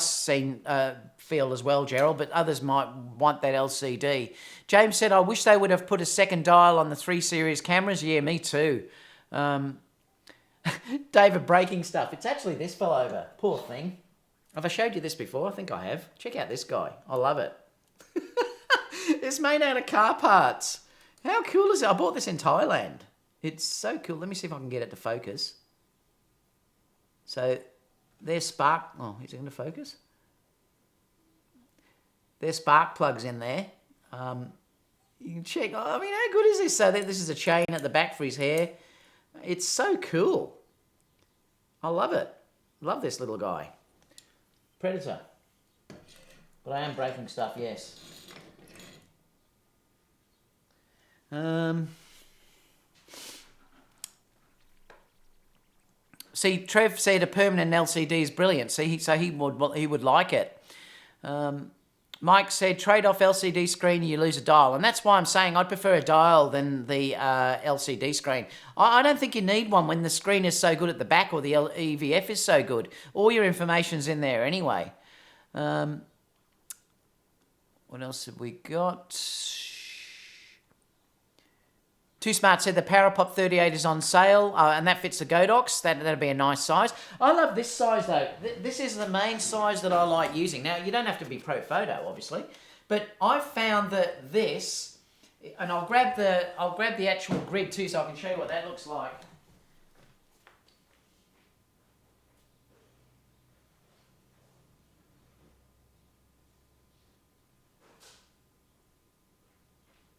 feel as well, Gerald, but others might want that LCD. James said, I wish they would have put a second dial on the 3 series cameras. Yeah, me too. David breaking stuff. It's actually this fell over. Poor thing. Have I showed you this before? I think I have. Check out this guy. I love it. It's made out of car parts. How cool is it? I bought this in Thailand. It's so cool. Let me see if I can get it to focus. So there's spark. Oh, is it going to focus? There's spark plugs in there. You can check. I mean, how good is this? So this is a chain at the back for his hair. It's so cool. I love it. Love this little guy. Predator. But I am breaking stuff, yes. See, Trev said a permanent LCD is brilliant. See, so he would like it. Mike said trade off LCD screen, you lose a dial, and that's why I'm saying I'd prefer a dial than the LCD screen. I don't think you need one when the screen is so good at the back, or the EVF is so good. All your information's in there anyway. What else have we got? Too Smart said the PowerPop 38 is on sale, and that fits the Godox. That'd be a nice size. I love this size though. This is the main size that I like using. Now, you don't have to be Profoto, obviously, but I've found that this, and I'll grab the actual grid too, so I can show you what that looks like.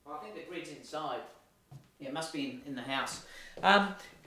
I think the grid's inside. Yeah, it must be in the house.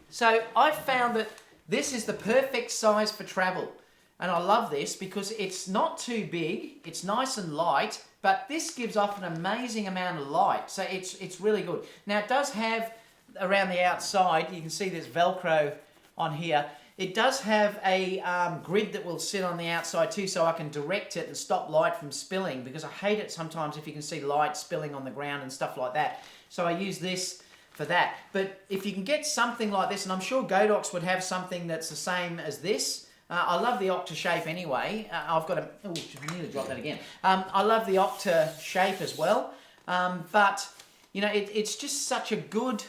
So I've found that this is the perfect size for travel. And I love this because it's not too big, it's nice and light, but this gives off an amazing amount of light. So it's really good. Now it does have, around the outside, you can see there's Velcro on here. It does have a grid that will sit on the outside too, so I can direct it and stop light from spilling, because I hate it sometimes if you can see light spilling on the ground and stuff like that. So I use this for that. But if you can get something like this, and I'm sure Godox would have something that's the same as this. I love the Octa shape anyway. I've got a, oh, I nearly dropped that again. I love the Octa shape as well. But you know, it's just such a good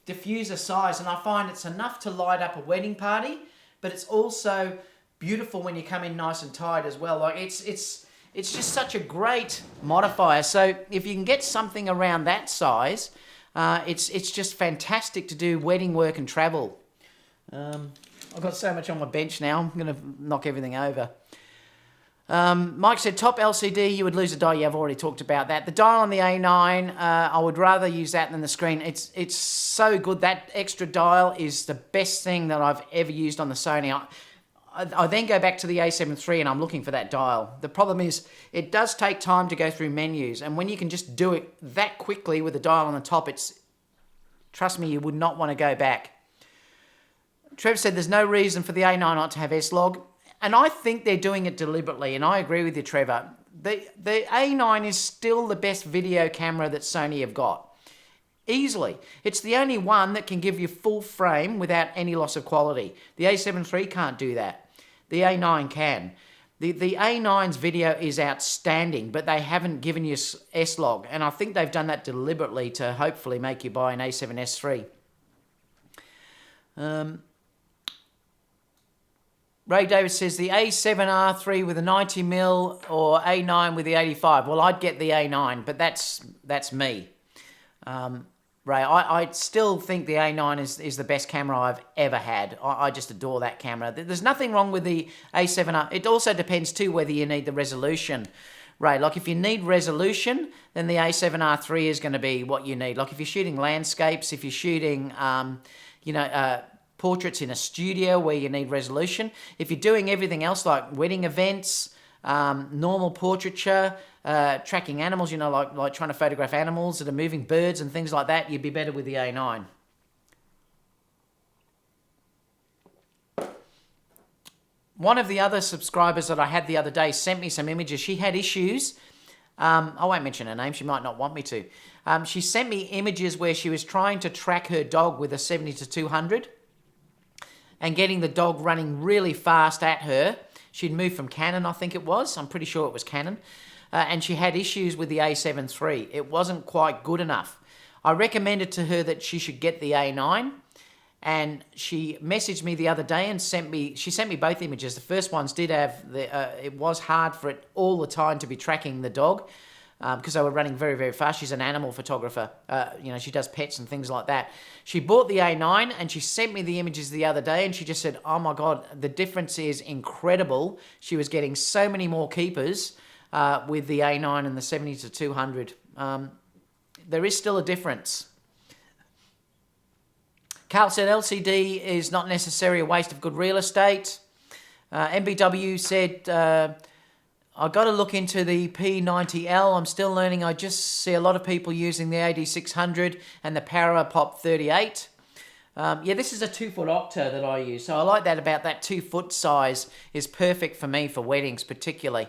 diffuser size, and I find it's enough to light up a wedding party, but it's also beautiful when you come in nice and tight as well. Like it's just such a great modifier. So if you can get something around that size, it's just fantastic to do wedding work and travel. I've got so much on my bench now, I'm going to knock everything over. Mike said, top LCD, you would lose a dial. Yeah, I've already talked about that. The dial on the A9, I would rather use that than the screen. It's so good. That extra dial is the best thing that I've ever used on the Sony. I then go back to the a7 III and I'm looking for that dial. The problem is it does take time to go through menus, and when you can just do it that quickly with the dial on the top, trust me, you would not want to go back. Trev said there's no reason for the A9 not to have S-Log. And I think they're doing it deliberately, and I agree with you, Trevor. The A9 is still the best video camera that Sony have got. Easily. It's the only one that can give you full frame without any loss of quality. The a7 III can't do that. The A9 can. The A9's video is outstanding, but they haven't given you S-Log, and I think they've done that deliberately to hopefully make you buy an A7S III. Ray Davis says the A7R III with a 90mm or A9 with the 85. Well, I'd get the A9, but that's me. Ray, I still think the A9 is the best camera I've ever had. I just adore that camera. There's nothing wrong with the A7R. It also depends too whether you need the resolution. Ray, like if you need resolution, then the A7R III is going to be what you need. Like if you're shooting landscapes, if you're shooting, portraits in a studio where you need resolution. If you're doing everything else like wedding events, normal portraiture, tracking animals, you know, like trying to photograph animals that are moving, birds and things like that, you'd be better with the A9. One of the other subscribers that I had the other day sent me some images. She had issues. I won't mention her name. She might not want me to. She sent me images where she was trying to track her dog with a 70-200 and getting the dog running really fast at her. She'd moved from Canon, I think it was. I'm pretty sure it was Canon. And she had issues with the a7 III. It wasn't quite good enough. I recommended to her that she should get the A9. And she messaged me the other day and she sent me both images. The first ones did have, it was hard for it all the time to be tracking the dog because they were running very, very fast. She's an animal photographer. She does pets and things like that. She bought the A9 and she sent me the images the other day and she just said, oh my God, the difference is incredible. She was getting so many more keepers with the A9 and the 70-200. There is still a difference. Carl said LCD is not necessarily a waste of good real estate. MBW said, I got to look into the P90L. I'm still learning. I just see a lot of people using the AD600 and the Parapop 38. This is a 2-foot Octa that I use. So I like that about that 2-foot size is perfect for me for weddings particularly.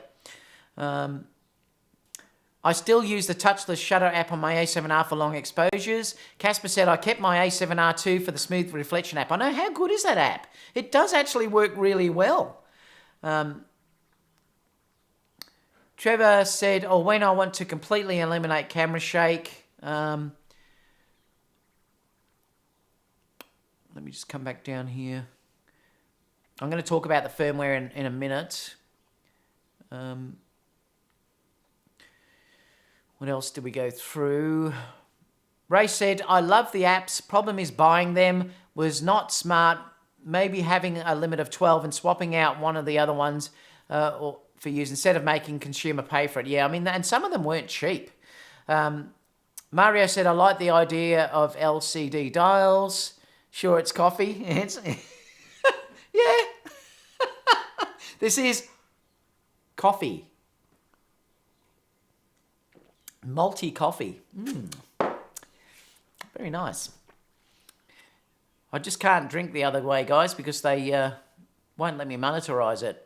I still use the touchless shutter app on my A7R for long exposures. Casper said, I kept my A7R II for the smooth reflection app. I know, how good is that app? It does actually work really well. Trevor said, when I want to completely eliminate camera shake. Let me just come back down here. I'm going to talk about the firmware in a minute. What else did we go through? Ray said, I love the apps. Problem is buying them was not smart. Maybe having a limit of 12 and swapping out one of the other ones for use instead of making consumer pay for it. Yeah, I mean, and some of them weren't cheap. Mario said, I like the idea of LCD dials. Sure, it's coffee. Yeah. This is coffee. Malty coffee. Very nice. I just can't drink the other way, guys, because they won't let me monetize it.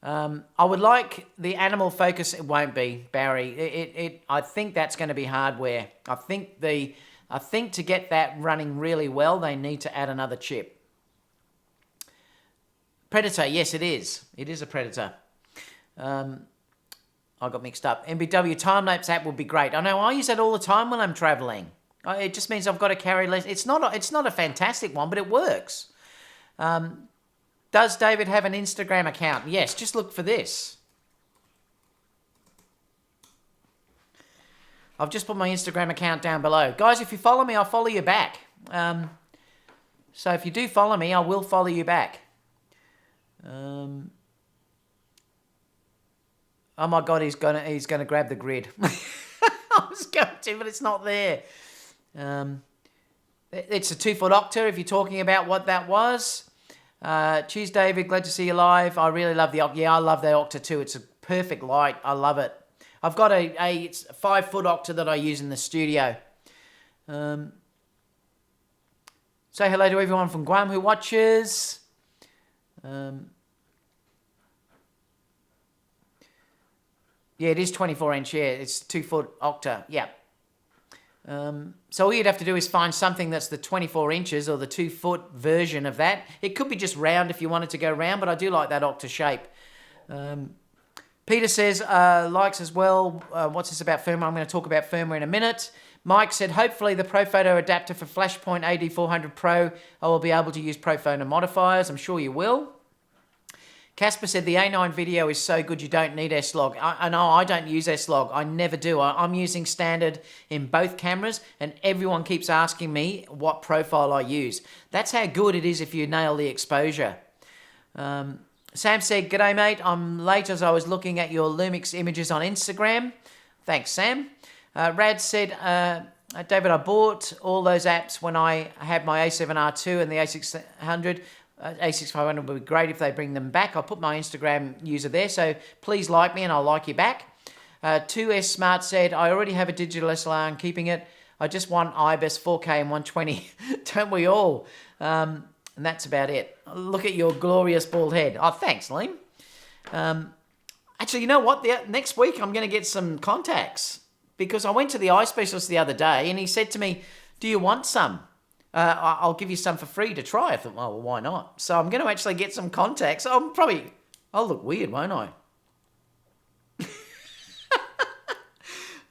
I would like the animal focus. It won't be, Barry. I think that's going to be hardware. I think to get that running really well, they need to add another chip. Predator, yes, it is. It is a Predator. I got mixed up. MBW time-lapse app would be great. I know I use that all the time when I'm traveling. It just means I've got to carry less. It's not a fantastic one, but it works. Does David have an Instagram account? Yes, just look for this. I've just put my Instagram account down below. Guys, if you follow me, I'll follow you back. So if you do follow me, I will follow you back. Oh my God, he's gonna grab the grid. I was going to, but it's not there. It's a 2-foot octa if you're talking about what that was. Cheers, David. Glad to see you live. I really love the octa. Yeah, I love the octa too. It's a perfect light. I love it. I've got it's a 5-foot octa that I use in the studio. Say hello to everyone from Guam who watches. Yeah, it is 24-inch. Yeah, it's 2-foot octa. Yeah. So all you'd have to do is find something that's the 24 inches or the 2-foot version of that. It could be just round if you wanted to go round, but I do like that octa shape. Peter says, likes as well. What's this about firmware? I'm going to talk about firmware in a minute. Mike said, hopefully the Profoto adapter for Flashpoint AD400 Pro, I will be able to use Profoto modifiers. I'm sure you will. Casper said the A9 video is so good you don't need S-Log. I know I don't use S-Log. I never do. I'm using standard in both cameras, and everyone keeps asking me what profile I use. That's how good it is if you nail the exposure. Sam said, g'day mate, I'm late as I was looking at your Lumix images on Instagram. Thanks, Sam. Rad said, David, I bought all those apps when I had my a7R2 and the a600. A6500 would be great if they bring them back. I'll put my Instagram user there, so please like me and I'll like you back. 2S Smart said, I already have a digital SLR and keeping it. I just want IBIS 4K and 120. Don't we all? And that's about it. Look at your glorious bald head. Oh, thanks, Liam. Actually, you know what? Next week I'm going to get some contacts because I went to the eye specialist the other day and he said to me, do you want some? I'll give you some for free to try. I thought, well, why not? So I'm going to actually get some contacts. I'll look weird, won't I?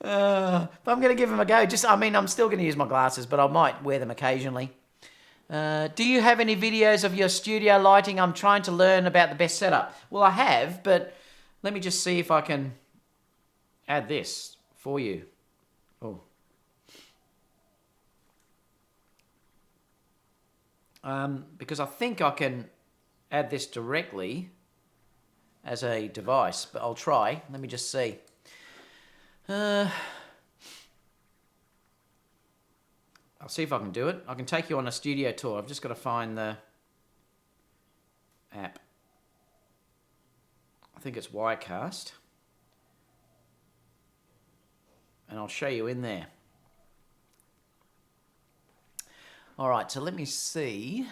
But I'm going to give them a go. I'm still going to use my glasses, but I might wear them occasionally. Do you have any videos of your studio lighting? I'm trying to learn about the best setup. Well, I have, but let me just see if I can add this for you. Oh. Because I think I can add this directly as a device, but I'll try. Let me just see. I'll see if I can do it. I can take you on a studio tour. I've just got to find the app. I think it's Wirecast. And I'll show you in there. All right, so let me see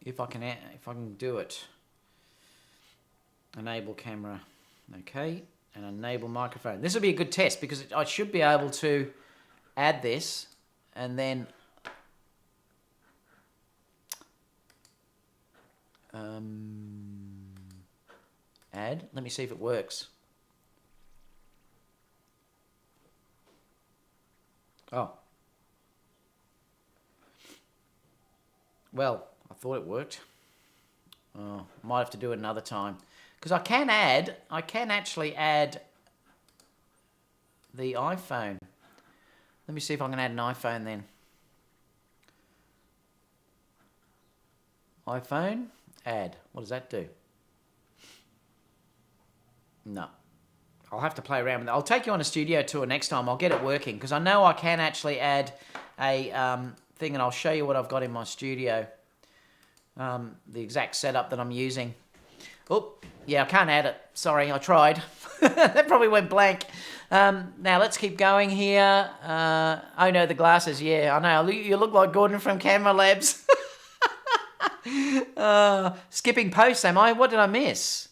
if I can do it. Enable camera, okay, and enable microphone. This will be a good test because I should be able to add this and then add. Let me see if it works. Oh. Well, I thought it worked. Oh, might have to do it another time. Because I can actually add the iPhone. Let me see if I can add an iPhone then. iPhone, add. What does that do? No. I'll have to play around with it. I'll take you on a studio tour next time. I'll get it working. Because I know I can actually add a thing, and I'll show you what I've got in my studio. The exact setup that I'm using. Oh, yeah, I can't add it. Sorry, I tried. That probably went blank. Now, let's keep going here. Oh, no, the glasses. Yeah, I know. You look like Gordon from Camera Labs. Skipping posts, am I? What did I miss?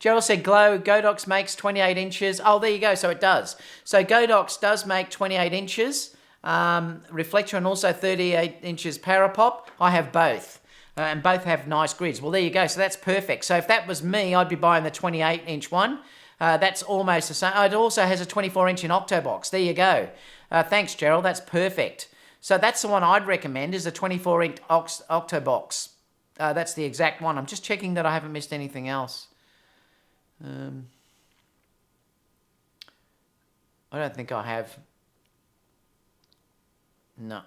Gerald said Godox makes 28 inches. Oh, there you go. So it does. So Godox does make 28 inches. Reflector and also 38 inches Parapop. I have both. and both have nice grids. Well, there you go. So that's perfect. So if that was me, I'd be buying the 28-inch one. That's almost the same. It also has a 24-inch in Octobox. There you go. Thanks, Gerald. That's perfect. So that's the one I'd recommend, is a 24-inch Octobox. That's the exact one. I'm just checking that I haven't missed anything else. I don't think I have. No.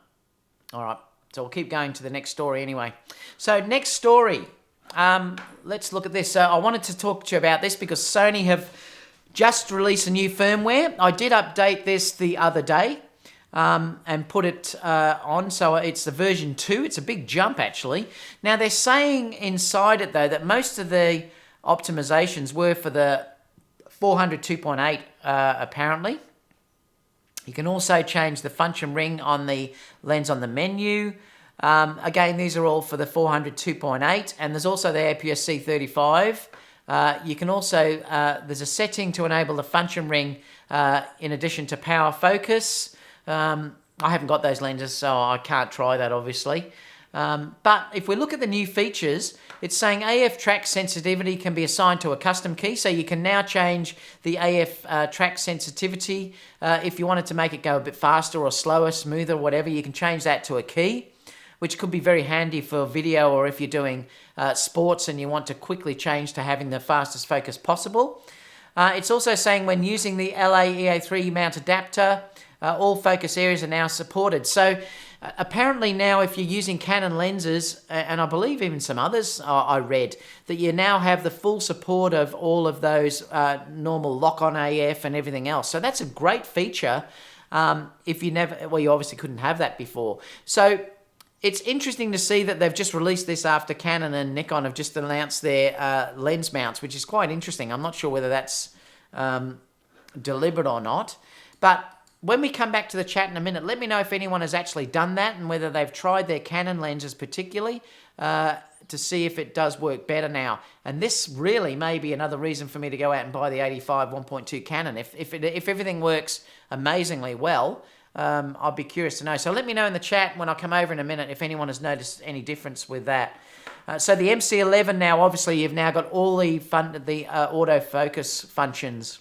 All right. So we'll keep going to the next story anyway. So next story. Let's look at this. So I wanted to talk to you about this because Sony have just released a new firmware. I did update this the other day and put it on. So it's the version 2. It's a big jump, actually. Now, they're saying inside it, though, that most of the optimizations were for the 400 2.8, apparently. You can also change the function ring on the lens on the menu. Again, these are all for the 400 2.8, and there's also the APSC 35. You can also, there's a setting to enable the function ring in addition to power focus. I haven't got those lenses, so I can't try that, obviously. But if we look at the new features, it's saying AF track sensitivity can be assigned to a custom key. So you can now change the AF track sensitivity. If you wanted to make it go a bit faster or slower, smoother, whatever, you can change that to a key, which could be very handy for video, or if you're doing sports and you want to quickly change to having the fastest focus possible. It's also saying when using the LA-EA3 mount adapter, all focus areas are now supported. So apparently now if you're using Canon lenses, and I believe even some others I read, that you now have the full support of all of those normal lock-on AF and everything else. So that's a great feature. If you never, well, you obviously couldn't have that before. So it's interesting to see that they've just released this after Canon and Nikon have just announced their lens mounts, which is quite interesting. I'm not sure whether that's deliberate or not. But when we come back to the chat in a minute, let me know if anyone has actually done that and whether they've tried their Canon lenses particularly to see if it does work better now. And this really may be another reason for me to go out and buy the 85 1.2 Canon. If everything works amazingly well, I'd be curious to know. So let me know in the chat when I come over in a minute if anyone has noticed any difference with that. So the MC11 now, obviously, you've now got all the autofocus functions.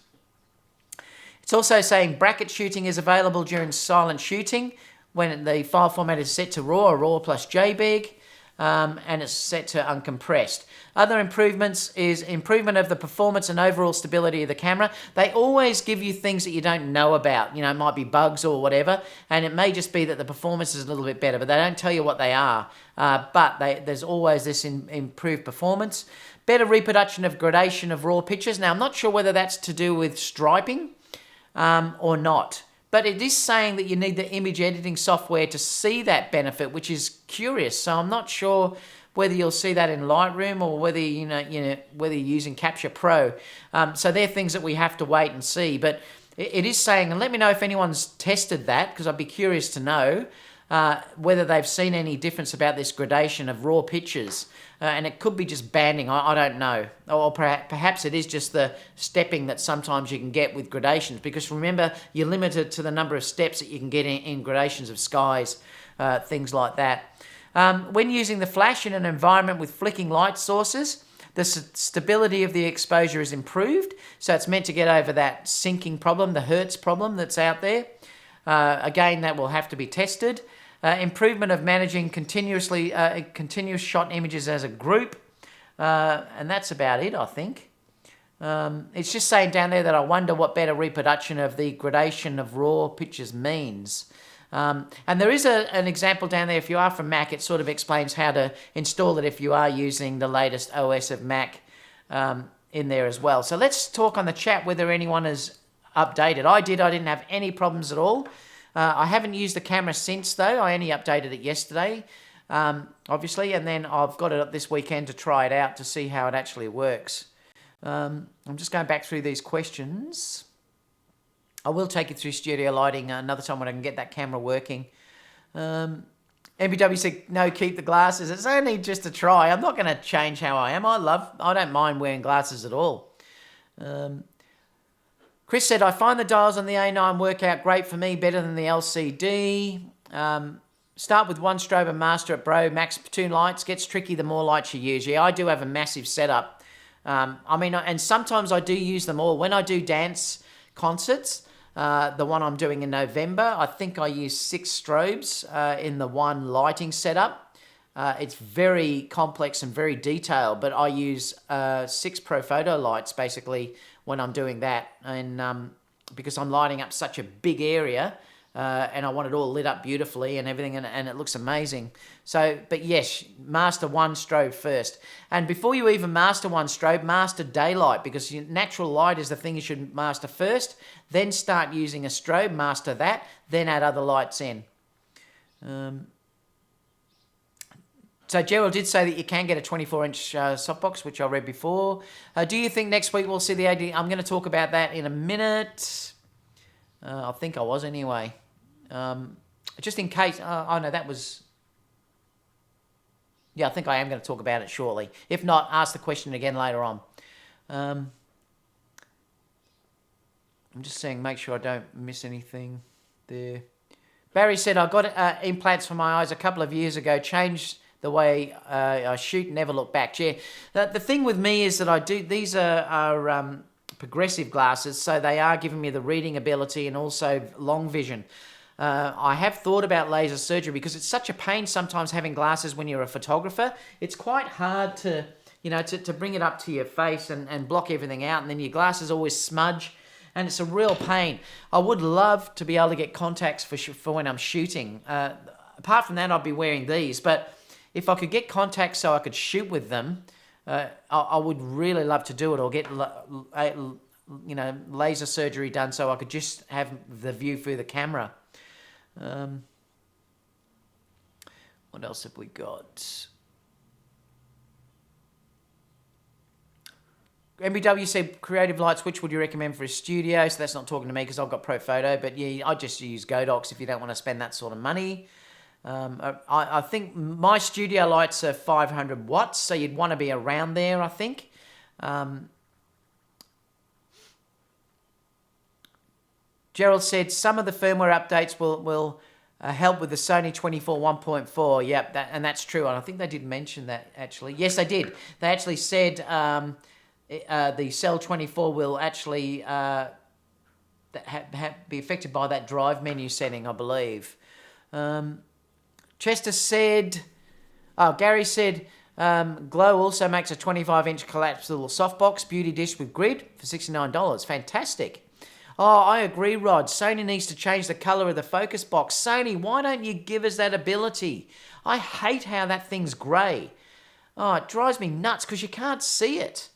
It's also saying bracket shooting is available during silent shooting when the file format is set to RAW plus JPEG, and it's set to uncompressed. Other improvements is improvement of the performance and overall stability of the camera. They always give you things that you don't know about. You know, it might be bugs or whatever, and it may just be that the performance is a little bit better, but they don't tell you what they are. But there's always this improved performance. Better reproduction of gradation of raw pictures. Now, I'm not sure whether that's to do with striping or not. But it is saying that you need the image editing software to see that benefit, which is curious. So I'm not sure whether you'll see that in Lightroom or whether whether you're using Capture Pro. So they're things that we have to wait and see. But it is saying, and let me know if anyone's tested that, because I'd be curious to know whether they've seen any difference about this gradation of raw pictures. And it could be just banding, I don't know. Or perhaps it is just the stepping that sometimes you can get with gradations. Because remember, you're limited to the number of steps that you can get in gradations of skies, things like that. When using the flash in an environment with flicking light sources, the stability of the exposure is improved. So it's meant to get over that sinking problem, the Hertz problem that's out there. Again, that will have to be tested. Improvement of managing continuous shot images as a group. And that's about it, I think. It's just saying down there that I wonder what better reproduction of the gradation of raw pictures means. And there is an example down there. If you are from Mac, it sort of explains how to install it if you are using the latest OS of Mac in there as well. So let's talk on the chat whether anyone has updated. I didn't have any problems at all. I haven't used the camera since, though. I only updated it yesterday, obviously, and then I've got it up this weekend to try it out to see how it actually works. I'm just going back through these questions. I will take you through studio lighting another time when I can get that camera working. MBW said, no, keep the glasses. It's only just a try. I'm not going to change how I am. I don't mind wearing glasses at all. Chris said, I find the dials on the A9 work out great for me, better than the LCD. Start with one strobe and master at Bro. Max 2 lights. Gets tricky the more lights you use. Yeah, I do have a massive setup. I mean, and sometimes I do use them all. When I do dance concerts, the one I'm doing in November, I think I use 6 strobes in the one lighting setup. It's very complex and very detailed, but I use 6 Profoto lights basically when I'm doing that. And because I'm lighting up such a big area, and I want it all lit up beautifully and everything, and it looks amazing. So, but yes, master one strobe first. And before you even master one strobe, master daylight, because your natural light is the thing you should master first, then start using a strobe, master that, then add other lights in. So Gerald did say that you can get a 24-inch softbox, which I read before. Do you think next week we'll see the AD? I'm going to talk about that in a minute. I think I was anyway. Just in case, oh no, that was, yeah, I think I am going to talk about it shortly. If not, ask the question again later on. I'm just saying, make sure I don't miss anything there. Barry said, I got implants for my eyes a couple of years ago, changed the way I shoot, never look back. Yeah, the thing with me is that I do, these are progressive glasses, so they are giving me the reading ability and also long vision. I have thought about laser surgery because it's such a pain sometimes having glasses when you're a photographer. It's quite hard to, you know, to bring it up to your face and block everything out, and then your glasses always smudge, and it's a real pain. I would love to be able to get contacts for when I'm shooting. Apart from that, I'd be wearing these, but if I could get contacts so I could shoot with them, I would really love to do it, or get you know, laser surgery done so I could just have the view through the camera. What else have we got? MBW said, creative lights, which would you recommend for a studio? So that's not talking to me because I've got Profoto, but yeah, I just use Godox if you don't want to spend that sort of money. I think my studio lights are 500 watts, so you'd want to be around there, I think. Gerald said some of the firmware updates will help with the Sony 24 1.4. Yep, and that's true. And I think they did mention that, actually. Yes, they did. They actually said the Cell 24 will actually be affected by that drive menu setting, I believe. Chester said, Gary said, Glow also makes a 25-inch collapsible softbox beauty dish with grid for $69. Fantastic. Oh, I agree, Rod. Sony needs to change the colour of the focus box. Sony, why don't you give us that ability? I hate how that thing's grey. Oh, it drives me nuts because you can't see it.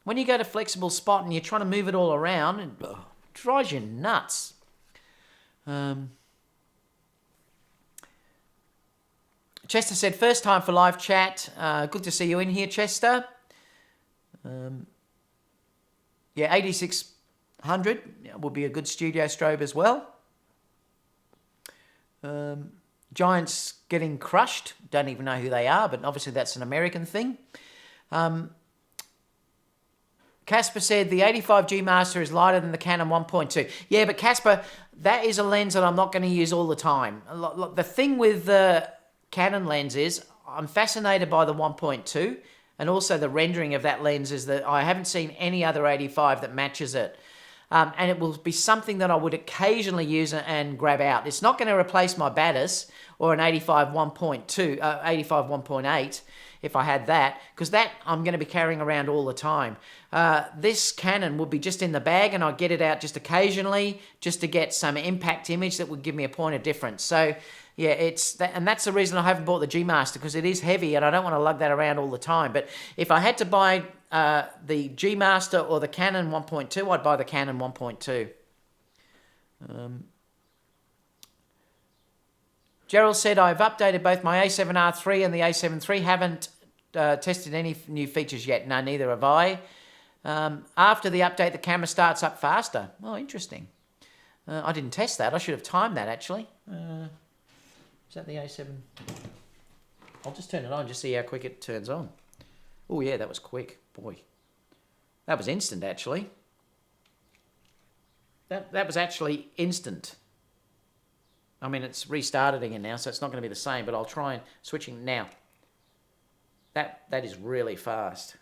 When you go to flexible spot and you're trying to move it all around, it drives you nuts. Chester said, first time for live chat. Good to see you in here, Chester. Yeah, 8600 will be a good studio strobe as well. Giants getting crushed. Don't even know who they are, but obviously that's an American thing. Casper said, the 85G Master is lighter than the Canon 1.2. Yeah, but Casper, that is a lens that I'm not going to use all the time. The thing with the Canon lens is I'm fascinated by the 1.2, and also the rendering of that lens is that I haven't seen any other 85 that matches it. And it will be something that I would occasionally use and grab out. It's not going to replace my Batis or an 85 1.2, 85 1.8 if I had that, because that I'm going to be carrying around all the time. This Canon would be just in the bag, and I'd get it out just occasionally just to get some impact image that would give me a point of difference. So yeah, it's that, and that's the reason I haven't bought the G Master, because it is heavy and I don't want to lug that around all the time. But if I had to buy the G Master or the Canon 1.2, I'd buy the Canon 1.2. Gerald said, I've updated both my a7R3 and the a7iii. Haven't tested any new features yet. No, neither have I. After the update, the camera starts up faster. Oh, interesting. I didn't test that. I should have timed that, actually. Is that the A7? I'll just turn it on, just see how quick it turns on. Oh, yeah, that was quick. Boy. That was instant, actually. That was actually instant. I mean, it's restarted again now, so it's not going to be the same, but I'll try and switching now. That is really fast.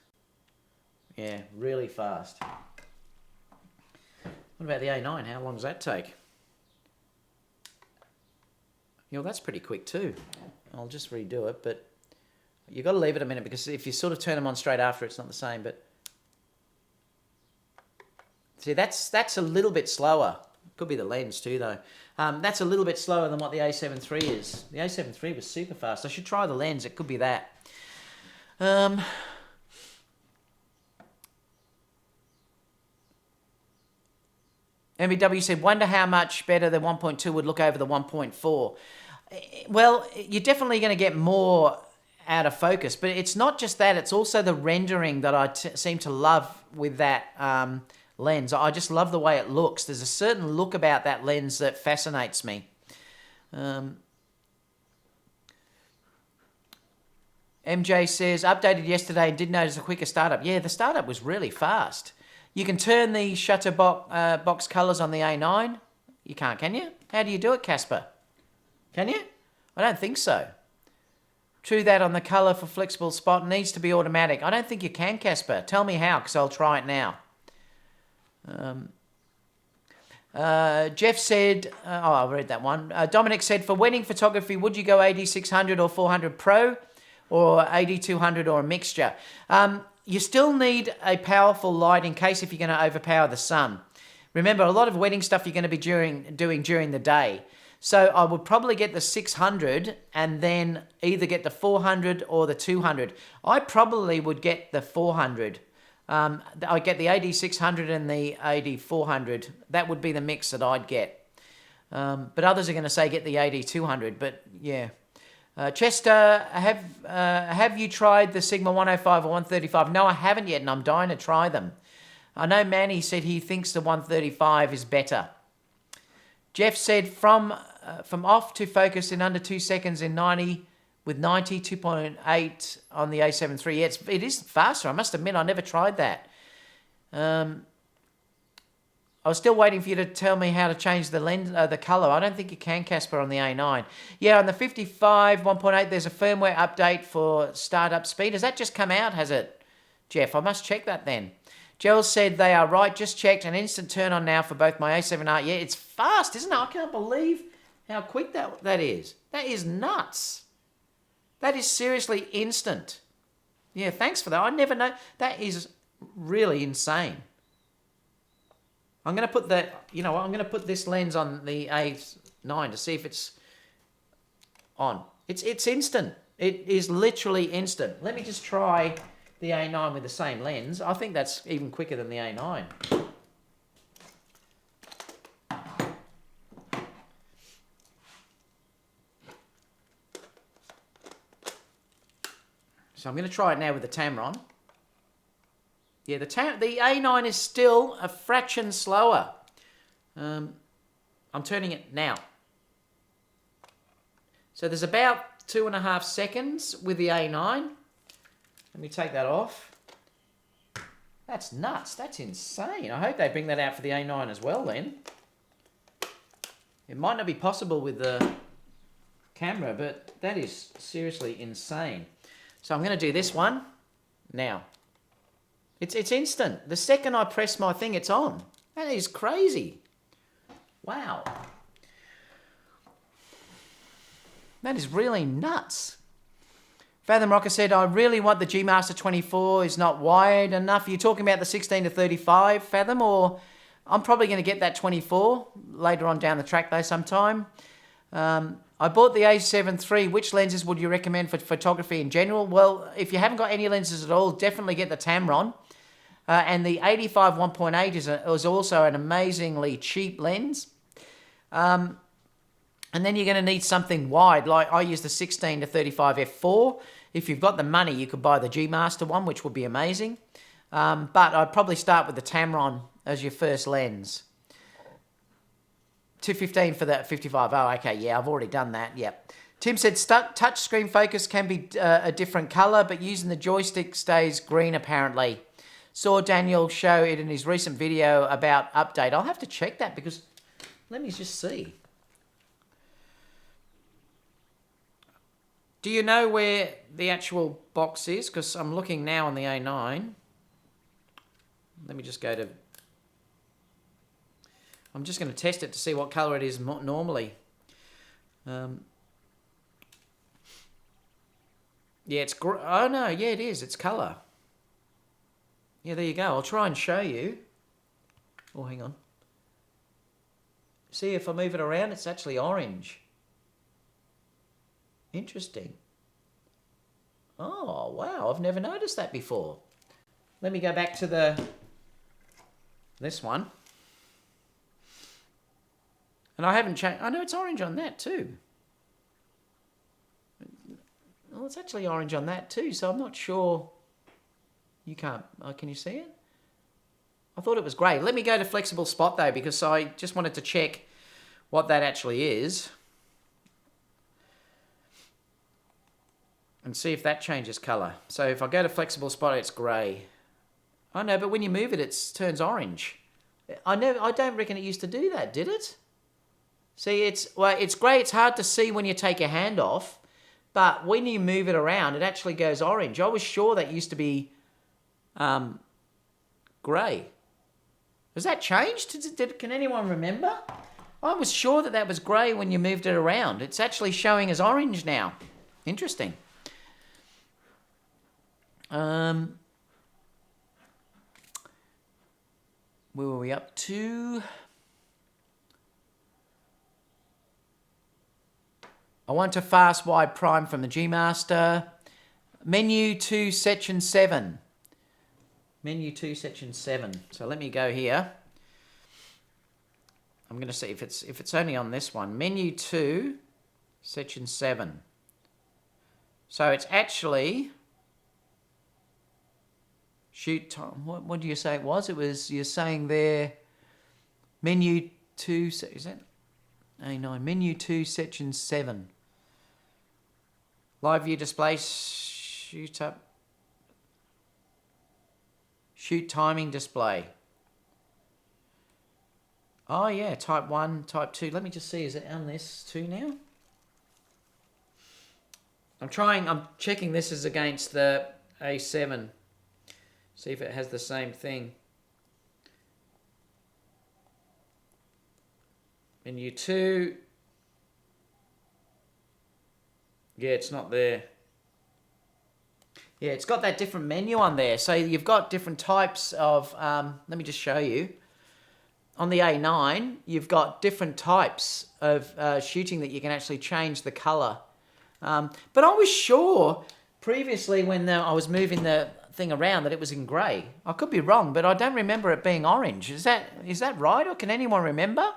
Yeah, really fast. What about the A9? How long does that take? You know, that's pretty quick too. I'll just redo it, but you've got to leave it a minute because if you sort of turn them on straight after, it's not the same. But see, that's a little bit slower. Could be the lens too, though. That's a little bit slower than what the a7 III is. The a7 III was super fast. I should try the lens. It could be that. MBW said, wonder how much better the 1.2 would look over the 1.4. Well, you're definitely going to get more out of focus, but it's not just that. It's also the rendering that I seem to love with that lens. I just love the way it looks. There's a certain look about that lens that fascinates me. MJ says, updated yesterday and did notice a quicker startup. Yeah, the startup was really fast. You can turn the shutter box colours on the A9. You can't, can you? How do you do it, Casper? Can you? I don't think so. True that on the colour for flexible spot needs to be automatic. I don't think you can, Casper. Tell me how, because I'll try it now. Jeff said, I've read that one. Dominic said, for wedding photography, would you go AD600 or 400 Pro or AD200 or a mixture? You still need a powerful light in case if you're going to overpower the sun. Remember, a lot of wedding stuff you're going to be doing during the day. So I would probably get the 600 and then either get the 400 or the 200. I probably would get the 400. I'd get the AD600 and the AD400. That would be the mix that I'd get. But others are going to say get the AD200. But yeah. Chester, have you tried the Sigma 105 or 135? No, I haven't yet, and I'm dying to try them. I know Manny said he thinks the 135 is better. Jeff said from off to focus in under 2 seconds in 90 with 2.8 on the a7 III. Yeah, it is faster. I must admit, I never tried that. I was still waiting for you to tell me how to change the lens, the color. I don't think you can, Casper, on the A9. Yeah, on the 55 1.8, there's a firmware update for startup speed. Has that just come out, has it, Jeff? I must check that then. Joel said they are right. Just checked. An instant turn on now for both my a7iii. Yeah, it's fast, isn't it? I can't believe how quick that is. That is nuts. That is seriously instant. Yeah, thanks for that. I never know. That is really insane. I'm going to put I'm going to put this lens on the A9 to see if it's on. It's instant. It is literally instant. Let me just try the A9 with the same lens. I think that's even quicker than the A9. So I'm going to try it now with the Tamron. Yeah, the A9 is still a fraction slower. I'm turning it now. So there's about 2.5 seconds with the A9. Let me take that off. That's nuts. That's insane. I hope they bring that out for the A9 as well then. It might not be possible with the camera, but that is seriously insane. So I'm going to do this one now. It's instant. The second I press my thing, it's on. That is crazy. Wow. That is really nuts. Fathom Rocker said, I really want the G Master 24. Is not wired enough. Are you talking about the 16 to 35, Fathom? Or I'm probably going to get that 24 later on down the track though sometime. I bought the a7 III. Which lenses would you recommend for photography in general? Well, if you haven't got any lenses at all, definitely get the Tamron. And the 85 1.8 is also an amazingly cheap lens. And then you're going to need something wide. Like I use the 16 to 35 f4. If you've got the money, you could buy the G Master one, which would be amazing. But I'd probably start with the Tamron as your first lens. 215 for that 55. Oh, okay, yeah, I've already done that. Yep. Tim said touch screen focus can be a different color, but using the joystick stays green apparently. Saw Daniel show it in his recent video about update. I'll have to check that because let me just see. Do you know where the actual box is? Because I'm looking now on the A9. Let me just go to... I'm just going to test it to see what colour it is normally. Yeah, it's... Oh, no, yeah, it is. It's colour. Yeah, there you go. I'll try and show you. Oh, hang on. See, if I move it around, it's actually orange. Interesting. Oh, wow. I've never noticed that before. Let me go back to this one. And I haven't changed... I know it's orange on that too. Well, it's actually orange on that too, so I'm not sure... You can't... can you see it? I thought it was grey. Let me go to flexible spot though, because I just wanted to check what that actually is. And see if that changes colour. So if I go to flexible spot, it's grey. I know, but when you move it, it turns orange. I don't reckon it used to do that, did it? See, it's grey. It's hard to see when you take your hand off, but when you move it around, it actually goes orange. I was sure that used to be grey. Has that changed? Can anyone remember? I was sure that was grey when you moved it around. It's actually showing as orange now. Interesting. Where were we up to? I want a fast wide prime from the G Master. Menu 2, section 7. Menu 2, section 7. So let me go here. I'm going to see if it's only on this one. Menu 2, section 7. So it's actually shoot time. What do you say it was? You're saying there menu 2, is that A9? Menu 2, section 7. Live view display, shoot timing display. Oh yeah, type 1, type 2. Let me just see, is it on this too now? I'm checking this as against the A7. See if it has the same thing. Menu 2. Yeah, it's not there. Yeah, it's got that different menu on there. So you've got different types of... let me just show you. On the A9, you've got different types of shooting that you can actually change the colour. But I was sure previously when I was moving the thing around that it was in grey. I could be wrong, but I don't remember it being orange. Is that right, or can anyone remember?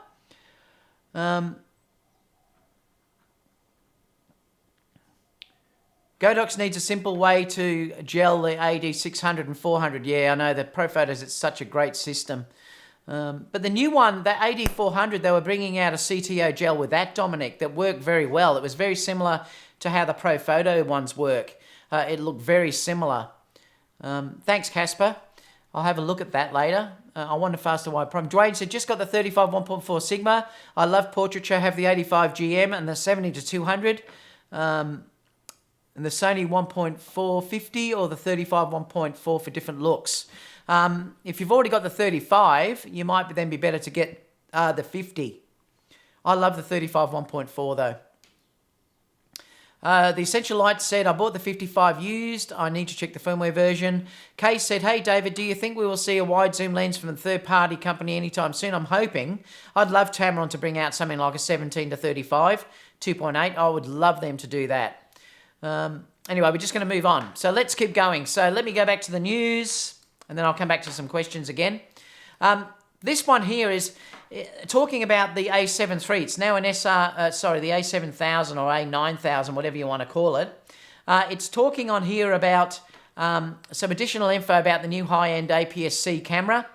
Godox needs a simple way to gel the AD600 and 400. Yeah, I know the Profotos, it's such a great system. But the new one, the AD400, they were bringing out a CTO gel with that, Dominic, that worked very well. It was very similar to how the Profoto ones work. It looked very similar. Thanks, Casper. I'll have a look at that later. I want a faster wide prime. Dwayne said, just got the 35 1.4 Sigma. I love portraiture. Have the 85 GM and the 70-200. And the Sony 1.4 50 or the 35 1.4 for different looks. If you've already got the 35, you might then be better to get the 50. I love the 35 1.4 though. The Essential Light said, I bought the 55 used. I need to check the firmware version. Kay said, hey David, do you think we will see a wide zoom lens from a third-party company anytime soon? I'm hoping. I'd love Tamron to bring out something like a 17-35, 2.8. I would love them to do that. Anyway, we're just going to move on. So let's keep going. So let me go back to the news, and then I'll come back to some questions again. This one here is talking about the a7iii. It's now an the a7000 or a9000, whatever you want to call it. It's talking on here about some additional info about the new high-end APS-C camera.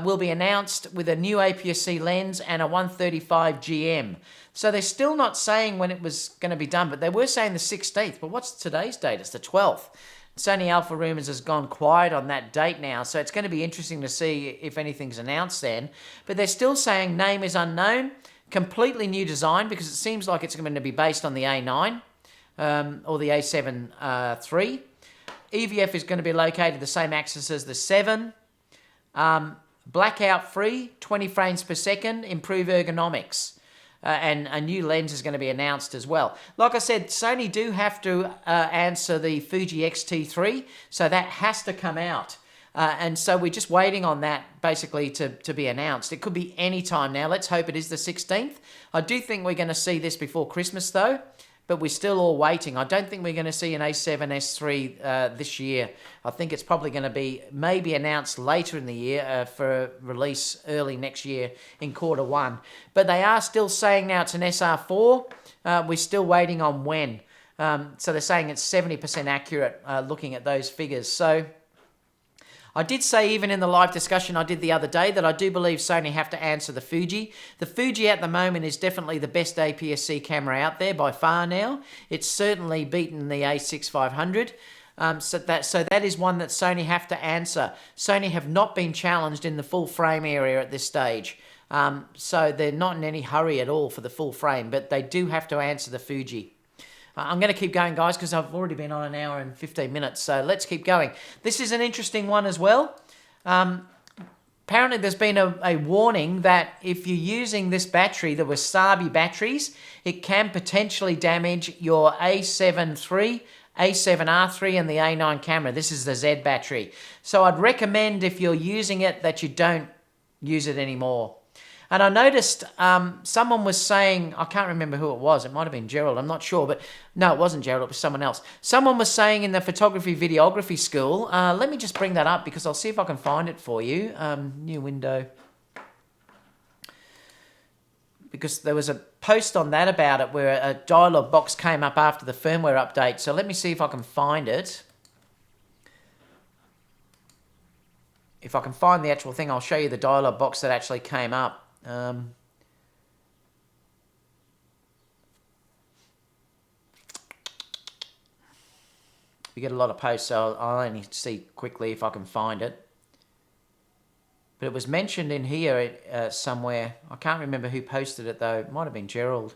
Will be announced with a new APS-C lens and a 135 GM. So they're still not saying when it was going to be done, but they were saying the 16th. But what's today's date? It's the 12th. Sony Alpha Rumours has gone quiet on that date now, so it's going to be interesting to see if anything's announced then. But they're still saying name is unknown, completely new design, because it seems like it's going to be based on the A9. or the a7 III. EVF is going to be located the same axis as the 7. Blackout free, 20 frames per second, improve ergonomics. And a new lens is going to be announced as well. Like I said, Sony do have to answer the Fuji X-T3, so that has to come out. And so we're just waiting on that basically to be announced. It could be any time now. Let's hope it is the 16th. I do think we're going to see this before Christmas though, but we're still all waiting. I don't think we're going to see an A7S III this year. I think it's probably going to be maybe announced later in the year for release early next year in Q1. But they are still saying now it's an SR4. We're still waiting on when. So they're saying it's 70% accurate looking at those figures. So I did say even in the live discussion I did the other day that I do believe Sony have to answer the Fuji. The Fuji at the moment is definitely the best APS-C camera out there by far now. It's certainly beaten the A6500. So that is one that Sony have to answer. Sony have not been challenged in the full frame area at this stage. So they're not in any hurry at all for the full frame, but they do have to answer the Fuji. I'm going to keep going, guys, because I've already been on an hour and 15 minutes, so let's keep going. This is an interesting one as well. Apparently, there's been a warning that if you're using this battery, the Wasabi batteries, it can potentially damage your a7 III, a7R III, and the A9 camera. This is the Z battery. So I'd recommend if you're using it that you don't use it anymore. And I noticed someone was saying, I can't remember who it was, it might have been Gerald, I'm not sure, but no, it wasn't Gerald, it was someone else. Someone was saying in the photography videography school, let me just bring that up because I'll see if I can find it for you. New window. Because there was a post on that about it where a dialog box came up after the firmware update, so let me see if I can find it. If I can find the actual thing, I'll show you the dialog box that actually came up. We get a lot of posts, so I'll only see quickly if I can find it. But it was mentioned in here somewhere. I can't remember who posted it though. It might have been Gerald.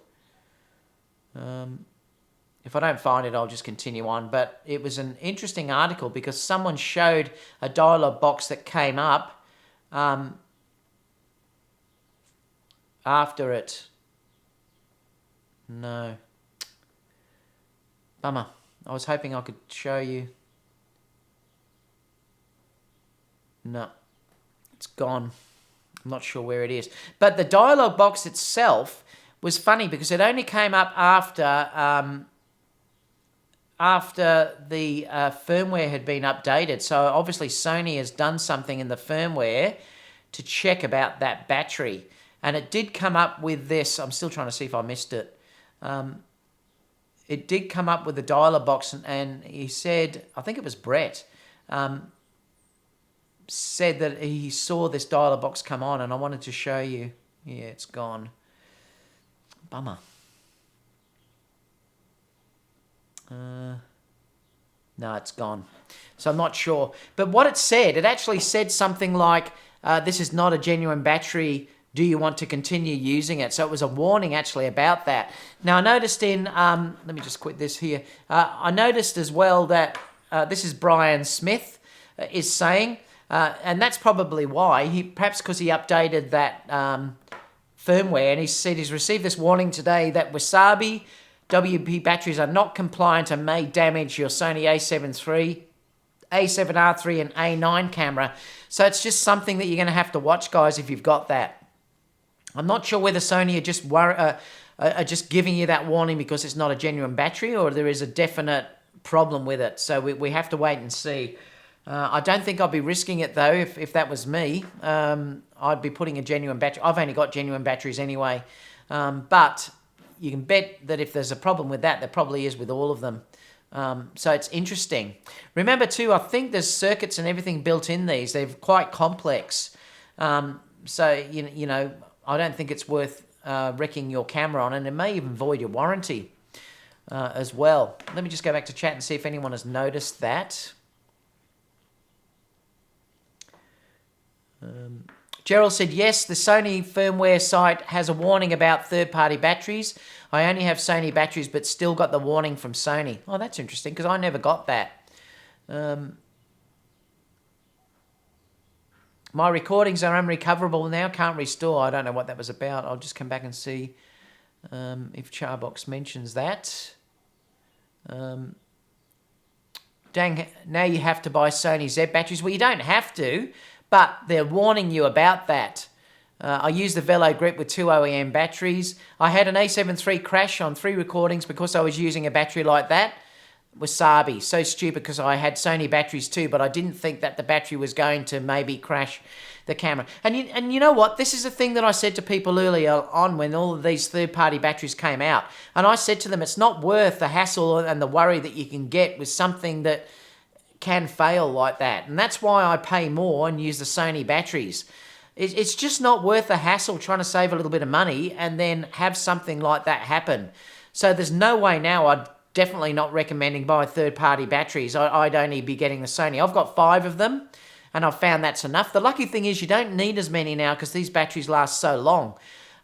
If I don't find it, I'll just continue on. But it was an interesting article because someone showed a dialog box that came up after it. No. Bummer. I was hoping I could show you. No. It's gone. I'm not sure where it is. But the dialog box itself was funny because it only came up after the firmware had been updated. So obviously Sony has done something in the firmware to check about that battery. And it did come up with this. I'm still trying to see if I missed it. It did come up with the dialog box, and he said, I think it was Brett, said that he saw this dialog box come on, and I wanted to show you. Yeah, it's gone. Bummer. No, it's gone. So I'm not sure. But what it said, it actually said something like, this is not a genuine battery. Do you want to continue using it? So it was a warning actually about that. Now I noticed in, let me just quit this here. I noticed as well that this is Brian Smith is saying, and that's probably why, perhaps because he updated that firmware, and he said he's received this warning today that Wasabi WP batteries are not compliant and may damage your Sony a7 III, a7R III and A9 camera. So it's just something that you're going to have to watch, guys, if you've got that. I'm not sure whether Sony are just giving you that warning because it's not a genuine battery or there is a definite problem with it. So we have to wait and see. I don't think I'd be risking it, though, if that was me. I'd be putting a genuine battery. I've only got genuine batteries anyway. But you can bet that if there's a problem with that, there probably is with all of them. So it's interesting. Remember, too, I think there's circuits and everything built in these. They're quite complex. So, you know, I don't think it's worth wrecking your camera on, and it may even void your warranty as well. Let me just go back to chat and see if anyone has noticed that. Gerald said, yes, the Sony firmware site has a warning about third-party batteries. I only have Sony batteries, but still got the warning from Sony. Oh, that's interesting, because I never got that. My recordings are unrecoverable now. Can't restore. I don't know what that was about. I'll just come back and see if Charbox mentions that. Dang, now you have to buy Sony Z batteries. Well, you don't have to, but they're warning you about that. I use the Velo Grip with 2 OEM batteries. I had an a7iii crash on 3 recordings because I was using a battery like that. Wasabi. So stupid, because I had Sony batteries too, but I didn't think that the battery was going to maybe crash the camera. And you know what? This is a thing that I said to people earlier on when all of these third-party batteries came out. And I said to them, it's not worth the hassle and the worry that you can get with something that can fail like that. And that's why I pay more and use the Sony batteries. It's just not worth the hassle trying to save a little bit of money and then have something like that happen. So there's no way now. I'd definitely not recommending buying third-party batteries. I'd only be getting the Sony. I've got 5 of them, and I've found that's enough. The lucky thing is you don't need as many now because these batteries last so long.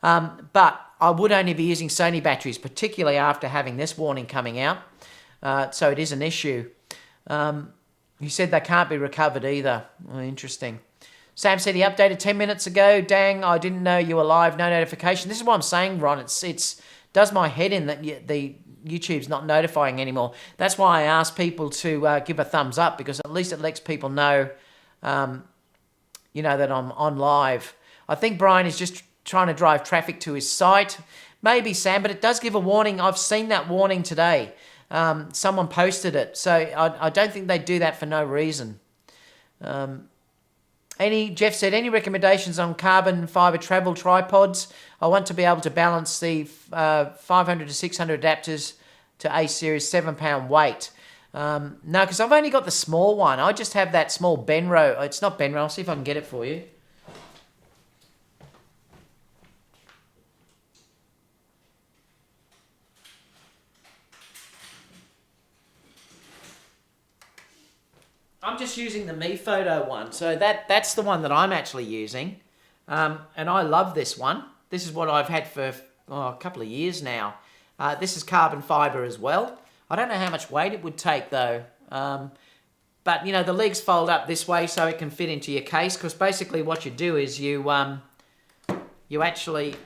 But I would only be using Sony batteries, particularly after having this warning coming out. So it is an issue. He said they can't be recovered either. Oh, interesting. Sam said he updated 10 minutes ago. Dang, I didn't know you were live. No notification. This is what I'm saying, Ron. It's does my head in that the YouTube's not notifying anymore. That's why I ask people to give a thumbs up, because at least it lets people know, you know, that I'm on live. I think Brian is just trying to drive traffic to his site. Maybe, Sam, but it does give a warning. I've seen that warning today. Someone posted it. So I don't think they do that for no reason. Jeff said, any recommendations on carbon fiber travel tripods? I want to be able to balance the 500 to 600 adapters to A series 7-pound weight. No, because I've only got the small one. I just have that small Benro. It's not Benro. I'll see if I can get it for you. I'm just using the Me Photo one. So that's the one that I'm actually using. And I love this one. This is what I've had for a couple of years now. This is carbon fiber as well. I don't know how much weight it would take though. But you know, the legs fold up this way so it can fit into your case, because basically what you do is you actually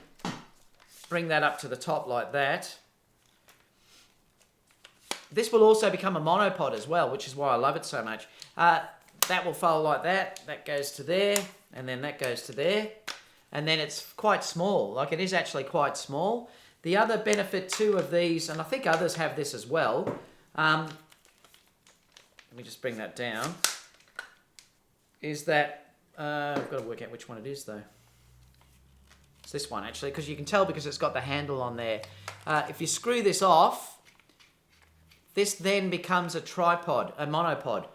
bring that up to the top like that. This will also become a monopod as well, which is why I love it so much. That will fold like that. That goes to there, and then that goes to there. And then it's quite small. Like, it is actually quite small. The other benefit too of these, and I think others have this as well. Let me just bring that down. Is that, I've got to work out which one it is though. It's this one actually, because you can tell because it's got the handle on there. If you screw this off, this then becomes a tripod, a monopod.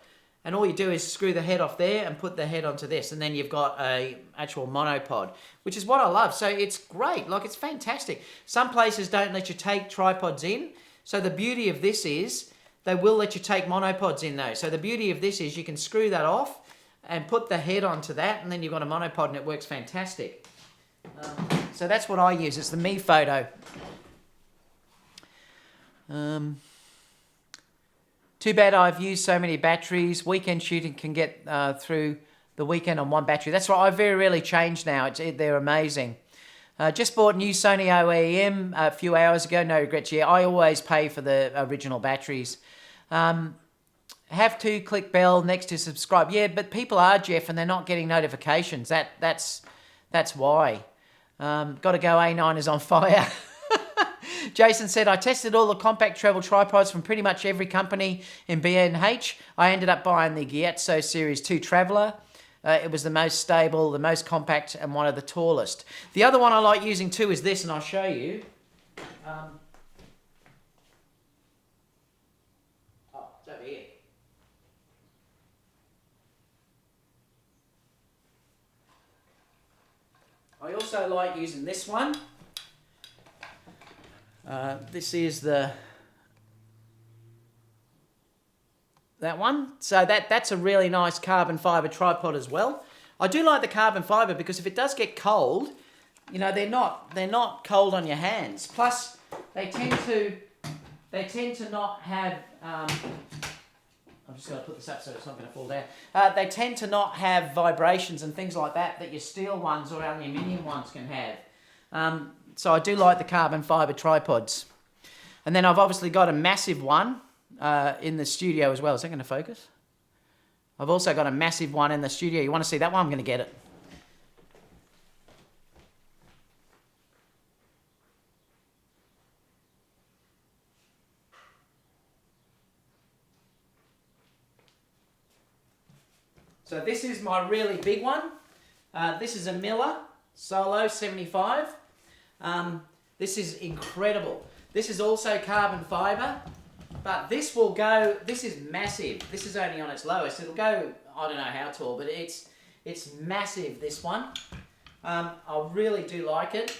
And all you do is screw the head off there and put the head onto this. And then you've got a actual monopod, which is what I love. So it's great. Like, it's fantastic. Some places don't let you take tripods in. So the beauty of this is they will let you take monopods in though. So the beauty of this is you can screw that off and put the head onto that. And then you've got a monopod and it works fantastic. So that's what I use. It's the Me Photo. Too bad I've used so many batteries. Weekend shooting can get through the weekend on one battery. That's right, I very rarely change now. They're amazing. Just bought new Sony OEM a few hours ago. No regrets. Yeah, I always pay for the original batteries. Have to click bell next to subscribe. Yeah, but people are, Jeff, and they're not getting notifications. That's why. Got to go, A9 is on fire. Jason said, I tested all the compact travel tripods from pretty much every company in B&H. I ended up buying the Gietzo Series 2 Traveller. It was the most stable, the most compact, and one of the tallest. The other one I like using too is this, and I'll show you. Oh, it's over here. I also like using this one. This is that one. So that's a really nice carbon fiber tripod as well. I do like the carbon fiber because if it does get cold, you know, they're not cold on your hands. Plus, they tend to not have. I'm just going to put this up so it's not going to fall down. They tend to not have vibrations and things like that that your steel ones or aluminium ones can have. So I do like the carbon fibre tripods. And then I've obviously got a massive one in the studio as well. Is that going to focus? I've also got a massive one in the studio. You want to see that one? I'm going to get it. So this is my really big one. This is a Miller Solo 75. This is incredible. This is also carbon fibre, but this will go, this is massive. This is only on its lowest. It'll go, I don't know how tall, but it's massive, this one. I really do like it.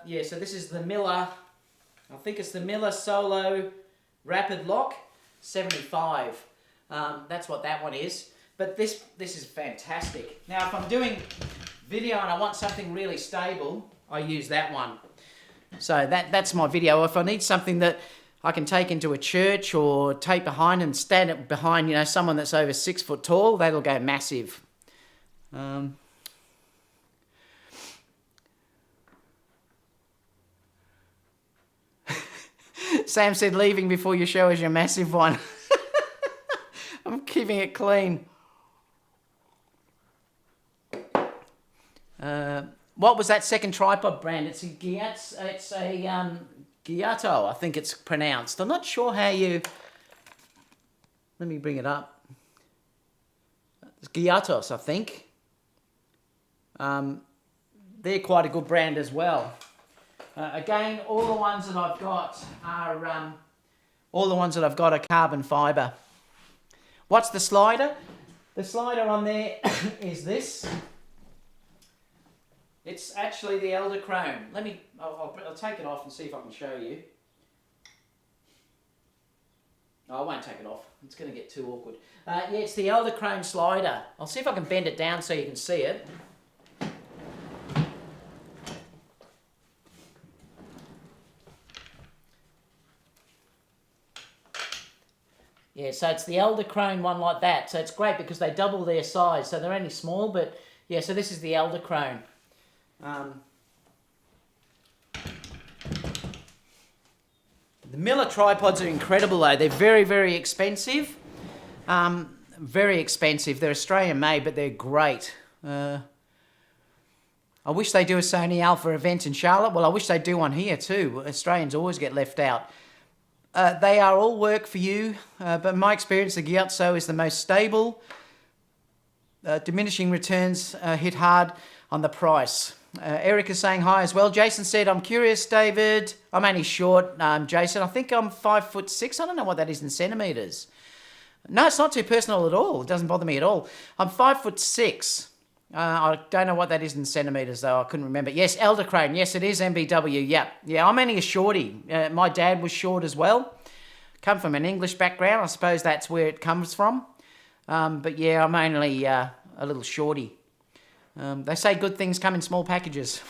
Yeah, so this is the Miller, I think it's the Miller Solo Rapid Lock 75. That's what that one is. But this is fantastic. Now, if I'm doing video and I want something really stable, I use that one. So that's my video. If I need something that I can take into a church or take behind and stand it behind, you know, someone that's over 6 foot tall, that'll go massive. Sam said leaving before you show us your massive one. I'm keeping it clean. What was that second tripod brand? It's a Giotto, I think it's pronounced. I'm not sure how you... Let me bring it up. It's Giottos, I think. They're quite a good brand as well. Again, all the ones that I've got are carbon fibre. What's the slider? The slider on there is this. It's actually the Eldochrome. I'll take it off and see if I can show you. Oh, I won't take it off. It's going to get too awkward. Yeah, it's the Eldochrome slider. I'll see if I can bend it down so you can see it. Yeah, so it's the Eldochrome one like that. So it's great because they double their size. So they're only small, but yeah, so this is the Eldochrome. The Miller tripods are incredible though. They're very, very expensive. Very expensive. They're Australian made, but they're great. I wish they do a Sony Alpha event in Charlotte. Well, I wish they do one here too. Australians always get left out. They are all work for you, but in my experience, the Giotto is the most stable. Diminishing returns hit hard on the price. Eric is saying hi as well. Jason said, I'm curious, David. I'm only short, Jason. I think I'm 5'6". I don't know what that is in centimetres. No, it's not too personal at all. It doesn't bother me at all. I'm 5'6". I don't know what that is in centimetres, though. I couldn't remember. Yes, Eldochrome. Yes, it is MBW. Yeah, I'm only a shorty. My dad was short as well. Come from an English background. I suppose that's where it comes from. But yeah, I'm only a little shorty. They say good things come in small packages.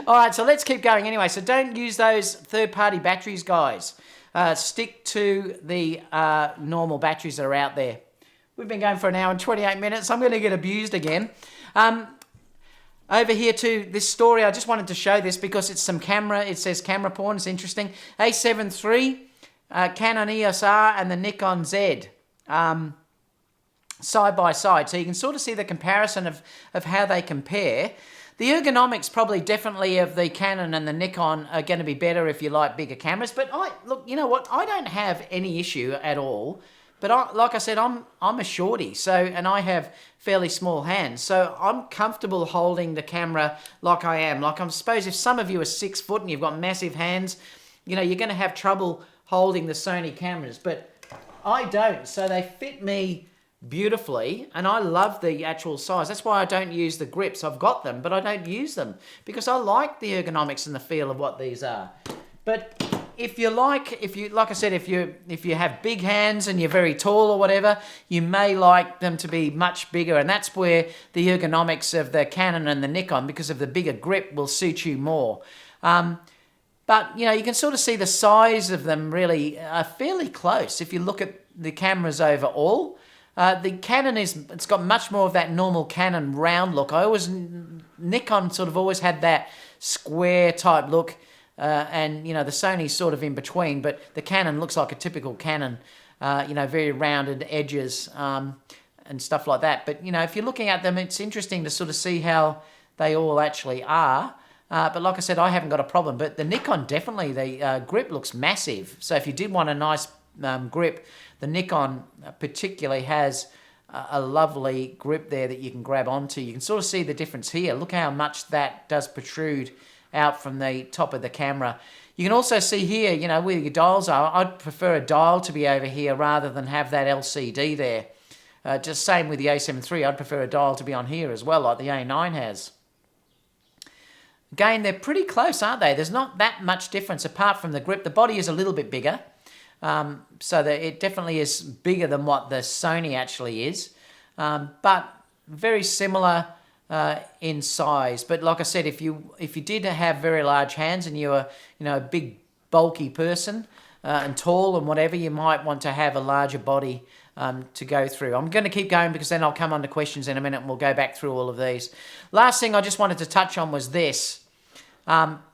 All right, so let's keep going anyway. So don't use those third-party batteries, guys. Stick to the normal batteries that are out there. We've been going for 1 hour and 28 minutes. I'm going to get abused again. Over here too, this story, I just wanted to show this because it's some camera. It says camera porn. It's interesting. A7 III, Canon EOS-R, and the Nikon Z. Side by side, so you can sort of see the comparison of how they compare. The ergonomics probably definitely of the Canon and the Nikon are going to be better if you like bigger cameras, but look, you know what, I don't have any issue at all, but like I said, I'm a shorty, and I have fairly small hands, so I'm comfortable holding the camera like I am. Like I suppose if some of you are 6 foot and you've got massive hands, you know, you're going to have trouble holding the Sony cameras, but I don't, so they fit me beautifully, and I love the actual size. That's why I don't use the grips. I've got them, but I don't use them because I like the ergonomics and the feel of what these are. But if I said, if you have big hands and you're very tall or whatever, you may like them to be much bigger, and that's where the ergonomics of the Canon and the Nikon, because of the bigger grip, will suit you more. But, you know, you can sort of see the size of them really are fairly close if you look at the cameras overall. The Canon it's got much more of that normal Canon round look. Nikon sort of always had that square type look, and, you know, the Sony's sort of in between, but the Canon looks like a typical Canon, you know, very rounded edges and stuff like that. But, you know, if you're looking at them, it's interesting to sort of see how they all actually are. But like I said, I haven't got a problem. But the Nikon definitely, the grip looks massive. So if you did want a nice grip, the Nikon particularly has a lovely grip there that you can grab onto. You can sort of see the difference here. Look how much that does protrude out from the top of the camera. You can also see here, you know, where your dials are. I'd prefer a dial to be over here rather than have that LCD there. Just same with the a7iii, I'd prefer a dial to be on here as well, like the A9 has. Again, they're pretty close, aren't they? There's not that much difference apart from the grip. The body is a little bit bigger, so that it definitely is bigger than what the Sony actually is, but very similar in size. But like I said, if you did have very large hands and you were, you know, a big bulky person and tall and whatever, you might want to have a larger body to go through. I'm going to keep going because then I'll come on to questions in a minute and we'll go back through all of these. Last thing I just wanted to touch on was this,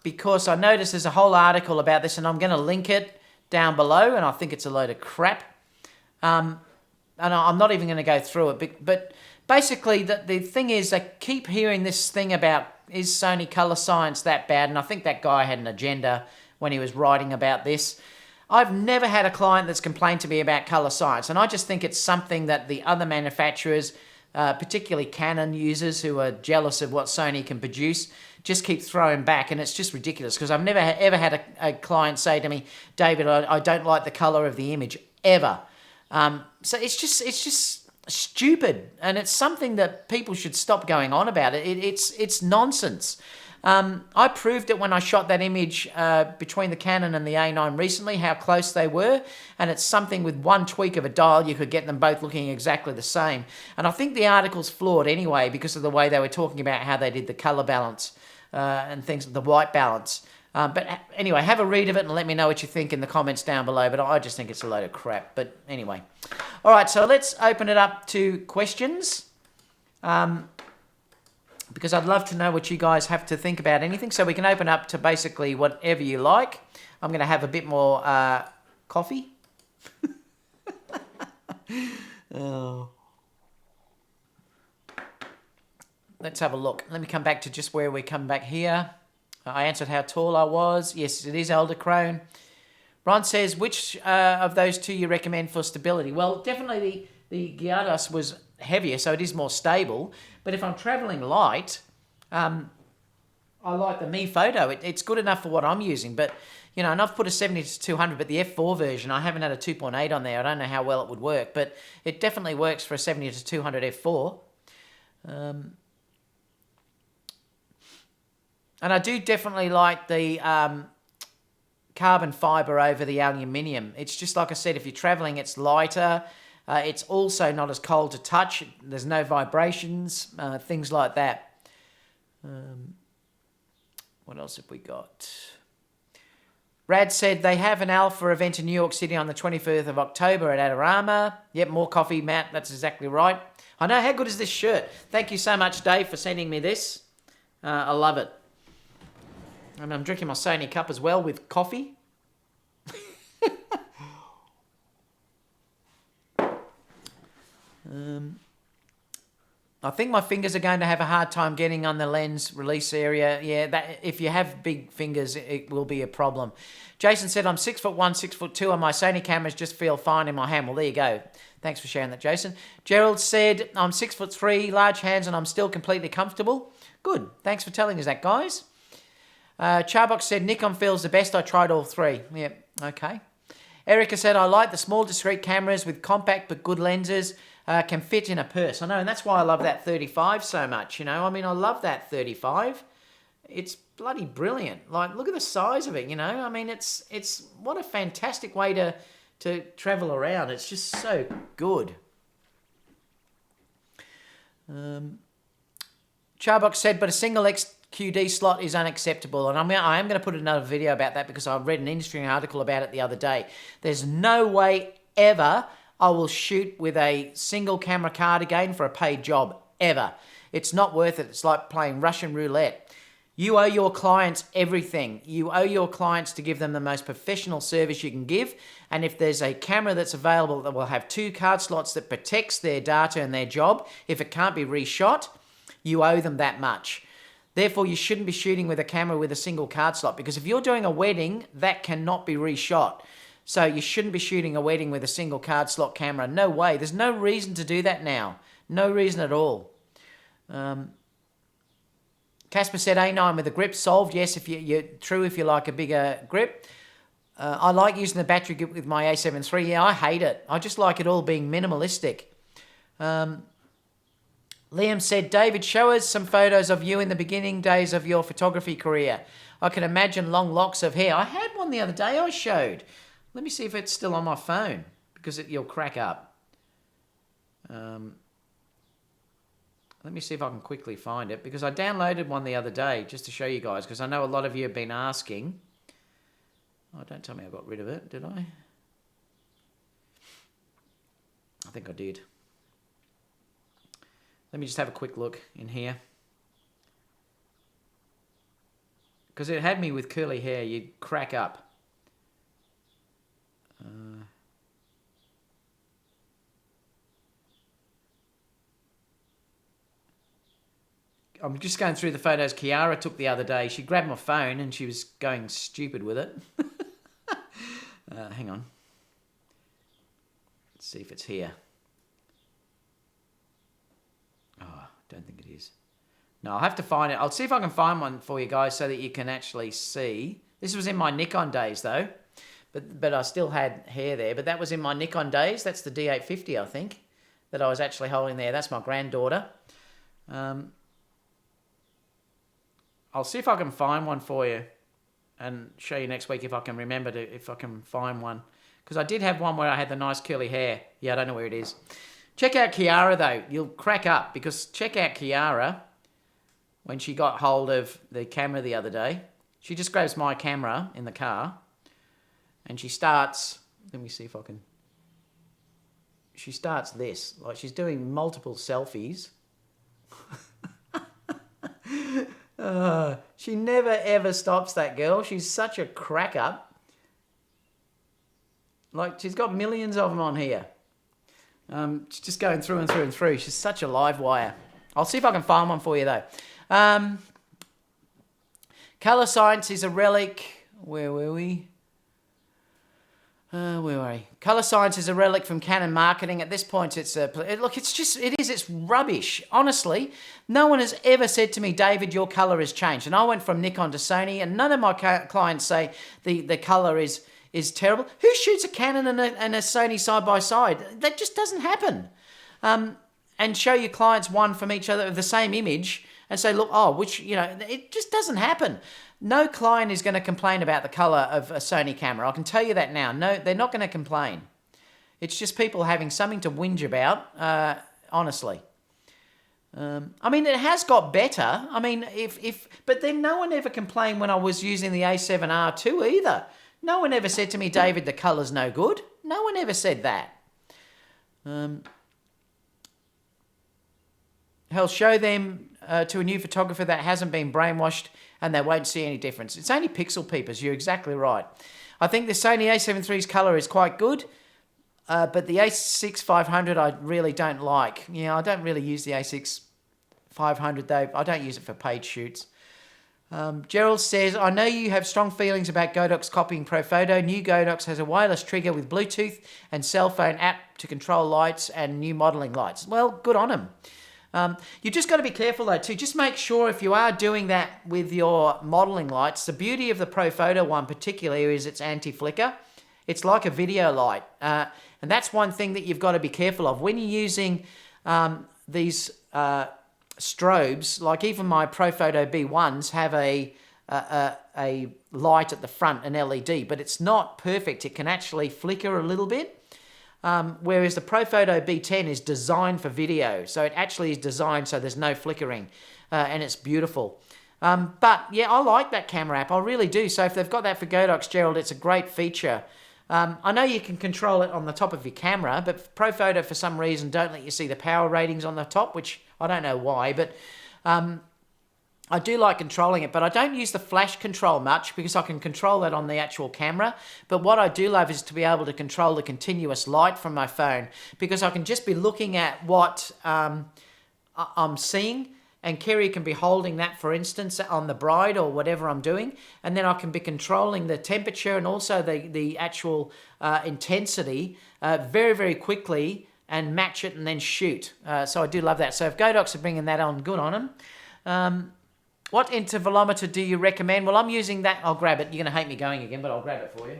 because I noticed there's a whole article about this and I'm going to link it down below, and I think it's a load of crap. And I'm not even going to go through it, but basically the thing is, I keep hearing this thing about, is Sony Color Science that bad? And I think that guy had an agenda when he was writing about this. I've never had a client that's complained to me about color science, and I just think it's something that the other manufacturers, particularly Canon users who are jealous of what Sony can produce, just keep throwing back, and it's just ridiculous because I've never ever had a client say to me, David, I don't like the color of the image, ever. So it's just stupid, and it's something that people should stop going on about. It's nonsense. I proved it when I shot that image between the Canon and the A9 recently, how close they were, and it's something with one tweak of a dial, you could get them both looking exactly the same. And I think the article's flawed anyway because of the way they were talking about how they did the color balance and things, the white balance. But anyway, have a read of it and let me know what you think in the comments down below, but I just think it's a load of crap. But anyway. All right, so let's open it up to questions. Because I'd love to know what you guys have to think about anything. So we can open up to basically whatever you like. I'm going to have a bit more coffee. Oh. Let's have a look. Let me come back to just where we come back here. I answered how tall I was. Yes, it is Eldercrone. Ron says, which of those two you recommend for stability? Well, definitely the Giardos was heavier, so it is more stable. But if I'm traveling light, I like the Mi Photo. It's good enough for what I'm using. But, you know, and I've put a 70-200, but the F4 version, I haven't had a 2.8 on there. I don't know how well it would work, but it definitely works for a 70-200 F4. And I do definitely like the carbon fibre over the aluminium. It's just like I said, if you're travelling, it's lighter. It's also not as cold to touch. There's no vibrations, things like that. What else have we got? Brad said they have an alpha event in New York City on the 24th of October at Adorama. Yep, more coffee, Matt. That's exactly right. I know. How good is this shirt? Thank you so much, Dave, for sending me this. I love it. And I'm drinking my Sony cup as well with coffee. I think my fingers are going to have a hard time getting on the lens release area. Yeah, that if you have big fingers, it will be a problem. Jason said, I'm 6'1", 6'2", and my Sony cameras just feel fine in my hand. Well, there you go. Thanks for sharing that, Jason. Gerald said, I'm 6'3", large hands, and I'm still completely comfortable. Good. Thanks for telling us that, guys. Charbox said, Nikon feels the best. I tried all three. Yeah, okay. Erica said, I like the small discrete cameras with compact but good lenses. Can fit in a purse. I know, and that's why I love that 35 so much, you know. I mean, I love that 35. It's bloody brilliant. Like, look at the size of it, you know. I mean, it's what a fantastic way to travel around. It's just so good. Charbox said, but a single QD slot is unacceptable, and I am going to put another video about that because I read an industry article about it the other day. There's no way ever I will shoot with a single camera card again for a paid job, ever. It's not worth it. It's like playing Russian roulette. You owe your clients everything. You owe your clients to give them the most professional service you can give. And if there's a camera that's available that will have 2 card slots that protects their data and their job, if it can't be reshot, you owe them that much. Therefore, you shouldn't be shooting with a camera with a single card slot, because if you're doing a wedding, that cannot be reshot. So you shouldn't be shooting a wedding with a single card slot camera. No way. There's no reason to do that now. No reason at all. Casper said A9 with a grip solved. Yes, if you're true if you like a bigger grip. I like using the battery grip with my a7 III. Yeah, I hate it. I just like it all being minimalistic. Liam said, David, show us some photos of you in the beginning days of your photography career. I can imagine long locks of hair. I had one the other day I showed. Let me see if it's still on my phone, because you'll crack up. Let me see if I can quickly find it, because I downloaded one the other day just to show you guys, because I know a lot of you have been asking. Oh, don't tell me I got rid of it, did I? I think I did. Let me just have a quick look in here. Because it had me with curly hair, you'd crack up. I'm just going through the photos Kiara took the other day. She grabbed my phone and she was going stupid with it. Hang on. Let's see if it's here. Oh, don't think it is. No, I'll have to find it. I'll see if I can find one for you guys so that you can actually see. This was in my Nikon days though. But I still had hair there. But that was in my Nikon days. That's the D850, I think, that I was actually holding there. That's my granddaughter. I'll see if I can find one for you and show you next week if I can remember if I can find one. Because I did have one where I had the nice curly hair. Yeah, I don't know where it is. Check out Kiara though. You'll crack up, because check out Kiara when she got hold of the camera the other day. She just grabs my camera in the car and she starts, let me see if I can, she starts this, like she's doing multiple selfies. She never ever stops, that girl. She's such a crack up. Like, she's got millions of them on here. She's just going through and through and through. She's such a live wire. I'll see if I can find one for you though. Color science is a relic. Where were we? Where were we? Color science is a relic from Canon marketing. At this point, it's it's rubbish. Honestly, no one has ever said to me, David, your color has changed. And I went from Nikon to Sony, and none of my clients say the color is terrible. Who shoots a Canon and a Sony side by side? That just doesn't happen. And show your clients one from each other of the same image and say, look, it just doesn't happen. No client is going to complain about the color of a Sony camera. I can tell you that now. No, they're not going to complain. It's just people having something to whinge about, honestly. I mean, it has got better. I mean, but then no one ever complained when I was using the a7R2 either. No one ever said to me, David, the color's no good. No one ever said that. Hell, show them to a new photographer that hasn't been brainwashed and they won't see any difference. It's only pixel peepers. You're exactly right. I think the Sony a7 III's color is quite good, but the a6-500 I really don't like. Yeah, I don't really use the a6-500 though. I don't use it for paid shoots. Gerald says, I know you have strong feelings about Godox copying Profoto. New Godox has a wireless trigger with Bluetooth and cell phone app to control lights and new modelling lights. Well, good on them. You just got to be careful though too. Just make sure if you are doing that with your modelling lights, the beauty of the Profoto one particularly is it's anti-flicker. It's like a video light. And that's one thing that you've got to be careful of. When you're using these strobes, like even my Profoto B10s have a light at the front, an LED, but it's not perfect. It can actually flicker a little bit. Whereas the Profoto B10 is designed for video. So it actually is designed so there's no flickering. And it's beautiful. But yeah, I like that camera app. I really do. So if they've got that for Godox, Gerald, it's a great feature. I know you can control it on the top of your camera, but Profoto, for some reason, don't let you see the power ratings on the top, which I don't know why, but I do like controlling it. But I don't use the flash control much because I can control that on the actual camera. But what I do love is to be able to control the continuous light from my phone, because I can just be looking at what I'm seeing, and Kerry can be holding that, for instance, on the bride or whatever I'm doing, and then I can be controlling the temperature and also the actual intensity very, very quickly and match it and then shoot. So I do love that. So if Godox are bringing that on, good on them. What intervalometer do you recommend? Well, I'm using that. I'll grab it. You're going to hate me going again, but I'll grab it for you.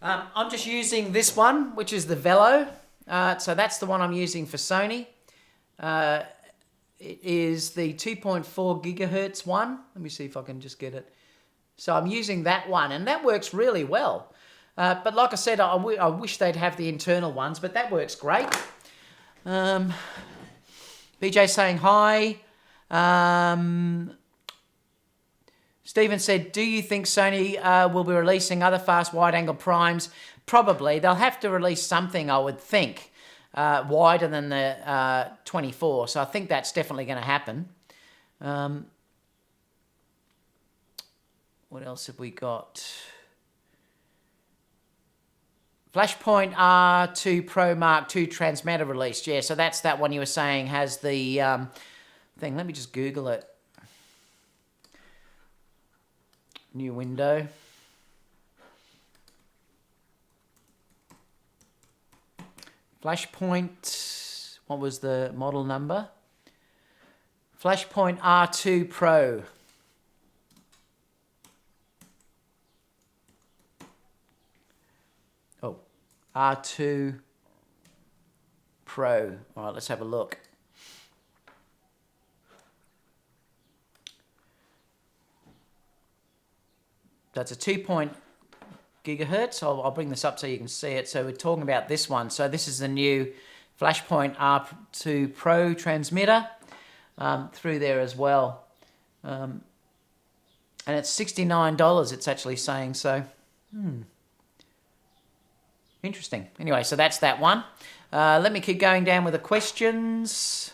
I'm just using this one, which is the Velo. So that's the one I'm using for Sony. It is the 2.4 gigahertz one. Let me see if I can just get it. So I'm using that one, and that works really well. But like I said, I wish they'd have the internal ones, but that works great. BJ saying hi. Stephen said, do you think Sony will be releasing other fast wide-angle primes? Probably. They'll have to release something, I would think, wider than the 24. So I think that's definitely going to happen. What else have we got? Flashpoint R2 Pro Mark II transmitter released. Yeah, so that's that one you were saying has the thing. Let me just Google it. New window. Flashpoint, what was the model number? Flashpoint R2 Pro. Oh, R2 Pro. All right, let's have a look. That's a 2 gigahertz. I'll bring this up so you can see it. So we're talking about this one. So this is the new Flashpoint R2 Pro transmitter through there as well. And it's $69, it's actually saying. So, interesting. Anyway, so that's that one. Let me keep going down with the questions.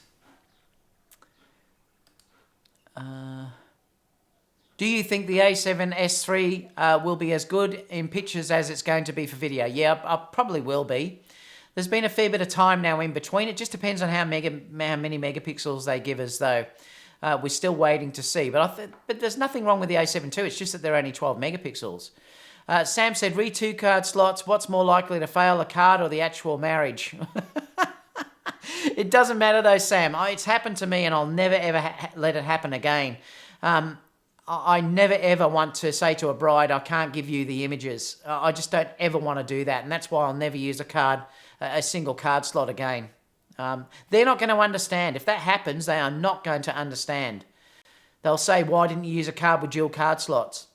Do you think the a7S III will be as good in pictures as it's going to be for video? Yeah, I probably will be. There's been a fair bit of time now in between. It just depends on how many megapixels they give us, though. We're still waiting to see. But there's nothing wrong with the a7 II. It's just that they're only 12 megapixels. Sam said, re-2 card slots. What's more likely to fail, the card or the actual marriage? It doesn't matter, though, Sam. It's happened to me, and I'll never, ever let it happen again. I never ever want to say to a bride, I can't give you the images. I just don't ever want to do that. And that's why I'll never use a single card slot again. They're not going to understand. If that happens, they are not going to understand. They'll say, why didn't you use a card with dual card slots?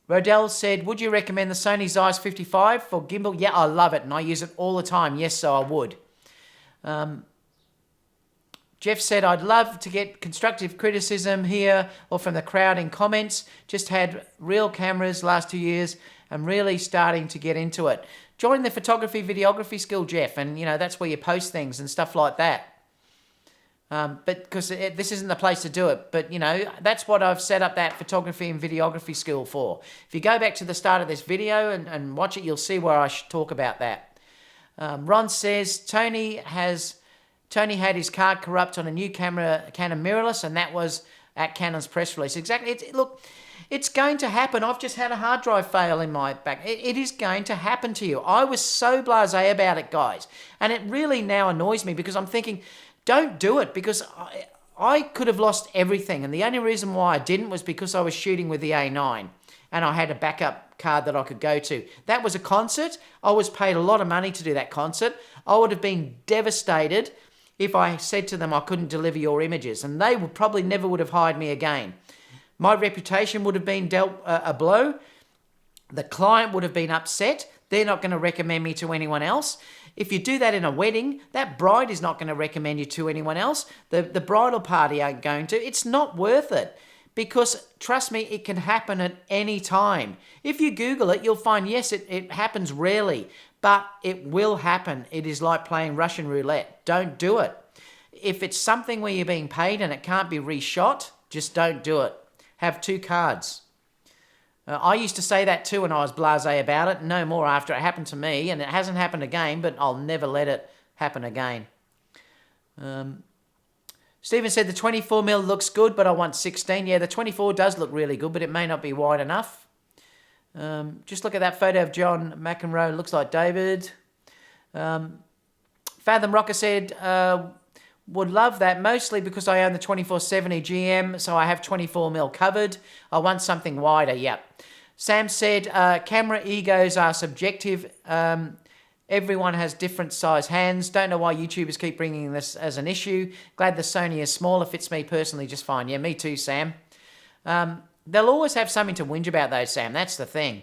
Rodell said, would you recommend the Sony Zeiss 55 for gimbal? Yeah, I love it, and I use it all the time. Yes, so I would. Jeff said, I'd love to get constructive criticism here or from the crowd in comments. Just had real cameras last 2 years. I'm really starting to get into it. Join the photography, videography skill, Jeff, and, that's where you post things and stuff like that. But because this isn't the place to do it. But, that's what I've set up that photography and videography skill for. If you go back to the start of this video and watch it, you'll see where I should talk about that. Ron says, Tony had his card corrupt on a new Canon mirrorless, and that was at Canon's press release. Exactly. Look, it's going to happen. I've just had a hard drive fail in my back. It is going to happen to you. I was so blasé about it, guys. And it really now annoys me because I'm thinking, don't do it, because I could have lost everything. And the only reason why I didn't was because I was shooting with the A9 and I had a backup card that I could go to. That was a concert. I was paid a lot of money to do that concert. I would have been devastated if I said to them I couldn't deliver your images, and they would probably never would have hired me again. My reputation would have been dealt a blow. The client would have been upset. They're not going to recommend me to anyone else. If you do that in a wedding, that bride is not going to recommend you to anyone else. The bridal party ain't going to. It's not worth it, because trust me, it can happen at any time. If you Google it, you'll find, yes, it happens rarely, but it will happen. It is like playing Russian roulette. Don't do it. If it's something where you're being paid and it can't be reshot, just don't do it. Have 2 cards. I used to say that too when I was blasé about it. No more after it happened to me, and it hasn't happened again, but I'll never let it happen again. Stephen said the 24mm looks good, but I want 16. Yeah, the 24 does look really good, but it may not be wide enough. Just look at that photo of John McEnroe. Looks like David. Fathom Rocker said, would love that, mostly because I own the 2470 GM, so I have 24mm covered. I want something wider, yep. Sam said, camera egos are subjective. Everyone has different size hands. Don't know why YouTubers keep bringing this as an issue. Glad the Sony is smaller. Fits me personally just fine. Yeah, me too, Sam. They'll always have something to whinge about though, Sam. That's the thing.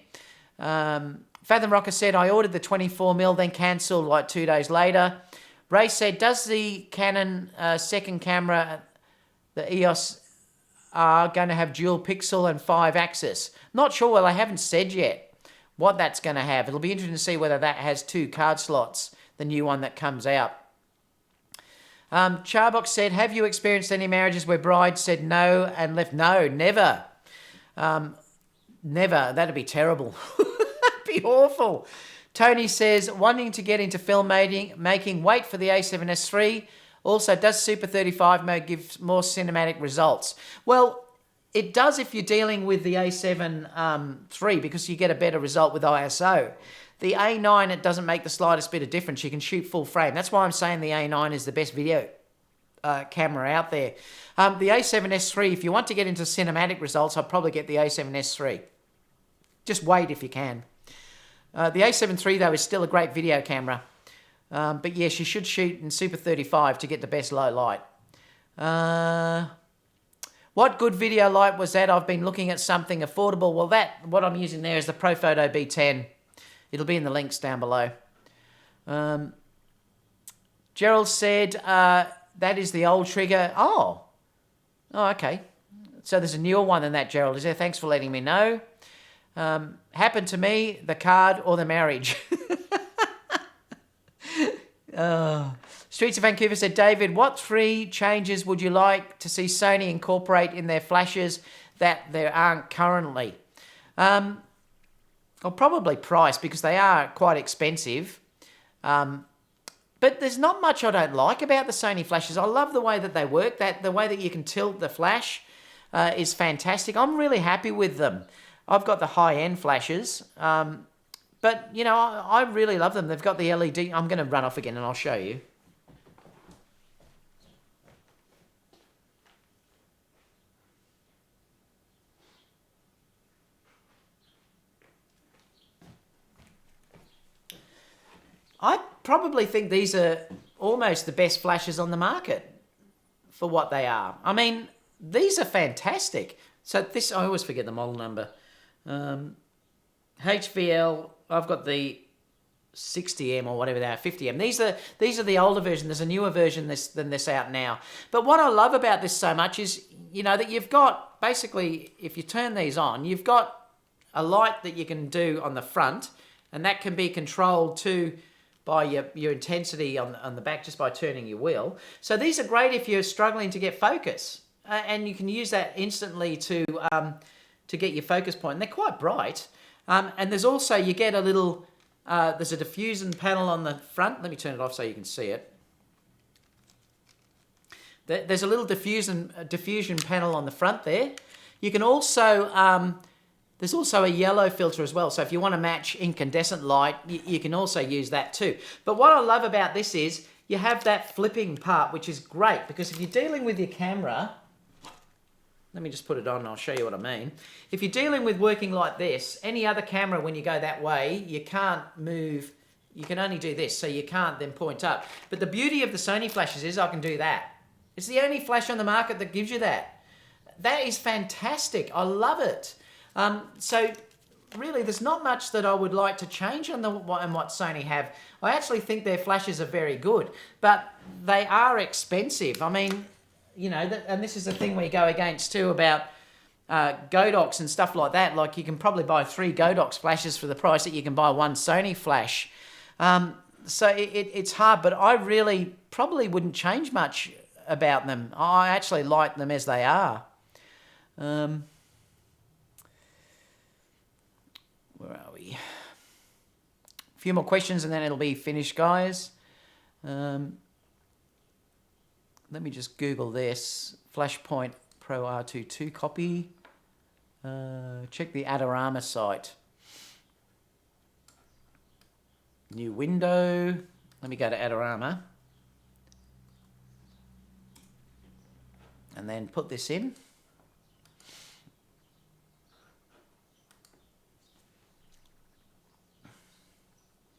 Fathom Rocker said, I ordered the 24mm, then cancelled like 2 days later. Ray said, does the Canon second camera, the EOS-R, going to have dual pixel and 5-axis? Not sure. Well, I haven't said yet what that's going to have. It'll be interesting to see whether that has 2 card slots, the new one that comes out. Charbox said, have you experienced any marriages where brides said no and left? No, never. Never. That'd be terrible. That'd be awful. Tony says, wanting to get into film making, wait for the a7S III. Also, does Super 35 mode give more cinematic results? Well, it does if you're dealing with the a7 III, because you get a better result with ISO. The A9, it doesn't make the slightest bit of difference. You can shoot full frame. That's why I'm saying the A9 is the best video camera out there. The a7S III, if you want to get into cinematic results, I'll probably get the a7S III. Just wait if you can. The a7 III, though, is still a great video camera. But yes, you should shoot in Super 35 to get the best low light. What good video light was that? I've been looking at something affordable. Well, what I'm using there is the Profoto B10. It'll be in the links down below. Gerald said, that is the old trigger. Oh, okay. So there's a newer one than that, Gerald, is there? Thanks for letting me know. Happened to me, the card or the marriage. Streets of Vancouver said, David, what 3 changes would you like to see Sony incorporate in their flashes that there aren't currently? Well, probably price, because they are quite expensive. But there's not much I don't like about the Sony flashes. I love the way that they work. The way that you can tilt the flash is fantastic. I'm really happy with them. I've got the high-end flashes, but, you know, I really love them. They've got the LED. I'm going to run off again and I'll show you. I probably think these are almost the best flashes on the market for what they are. I mean, these are fantastic. So this, I always forget the model number. HVL, I've got the 60M or whatever they are, 50M. These are the older version. There's a newer version than this out now. But what I love about this so much is, you know, that you've got, basically, if you turn these on, you've got a light that you can do on the front, and that can be controlled too by your intensity on the back just by turning your wheel. So these are great if you're struggling to get focus. And you can use that instantly to get your focus point. And they're quite bright. And there's also, you get a little, there's a diffusion panel on the front. Let me turn it off so you can see it. There's a little diffusion panel on the front there. You can also, there's also a yellow filter as well. So if you want to match incandescent light, you can also use that too. But what I love about this is you have that flipping part, which is great, because if you're dealing with your camera, let me just put it on and I'll show you what I mean. If you're dealing with working like this, any other camera, when you go that way, you can't move You can only do this, so you can't then point up. But the beauty of the Sony flashes is I can do that. It's the only flash on the market that gives you that. That is fantastic. I love it. So really, there's not much that I would like to change on what Sony have. I actually think their flashes are very good, but they are expensive. I mean, you know, and this is the thing we go against too about Godox and stuff like that. Like, you can probably buy 3 Godox flashes for the price that you can buy 1 Sony flash. So it's hard, but I really probably wouldn't change much about them. I actually like them as they are. Where are we? A few more questions and then it'll be finished, guys. Let me just Google this. Flashpoint Pro R22 copy. Check the Adorama site. New window. Let me go to Adorama. And then put this in.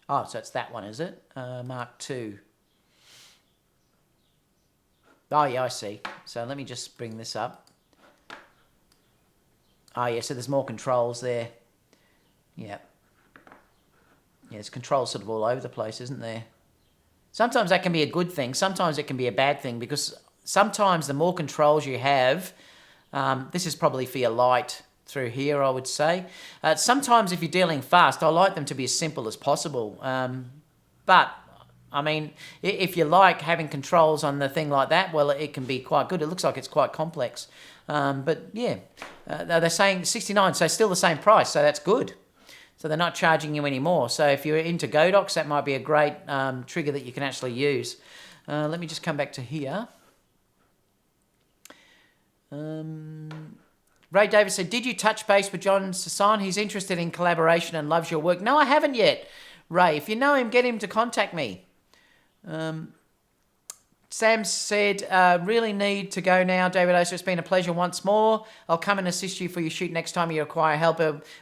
Oh, so it's that one, is it? Mark II. Oh, yeah, I see. So let me just bring this up. Oh, yeah, so there's more controls there. Yeah. Yeah, there's controls sort of all over the place, isn't there? Sometimes that can be a good thing. Sometimes it can be a bad thing, because sometimes the more controls you have, this is probably for your light through here, I would say. Sometimes if you're dealing fast, I like them to be as simple as possible. But, I mean, if you like having controls on the thing like that, well, it can be quite good. It looks like it's quite complex. But, yeah, they're saying 69, so still the same price, so that's good. So they're not charging you anymore. So if you're into Godox, that might be a great trigger that you can actually use. Let me just come back to here. Ray Davis said, did you touch base with John Sasan? He's interested in collaboration and loves your work. No, I haven't yet, Ray. If you know him, get him to contact me. Sam said, really need to go now, David Oastler. It's been a pleasure once more. I'll come and assist you for your shoot next time you require help.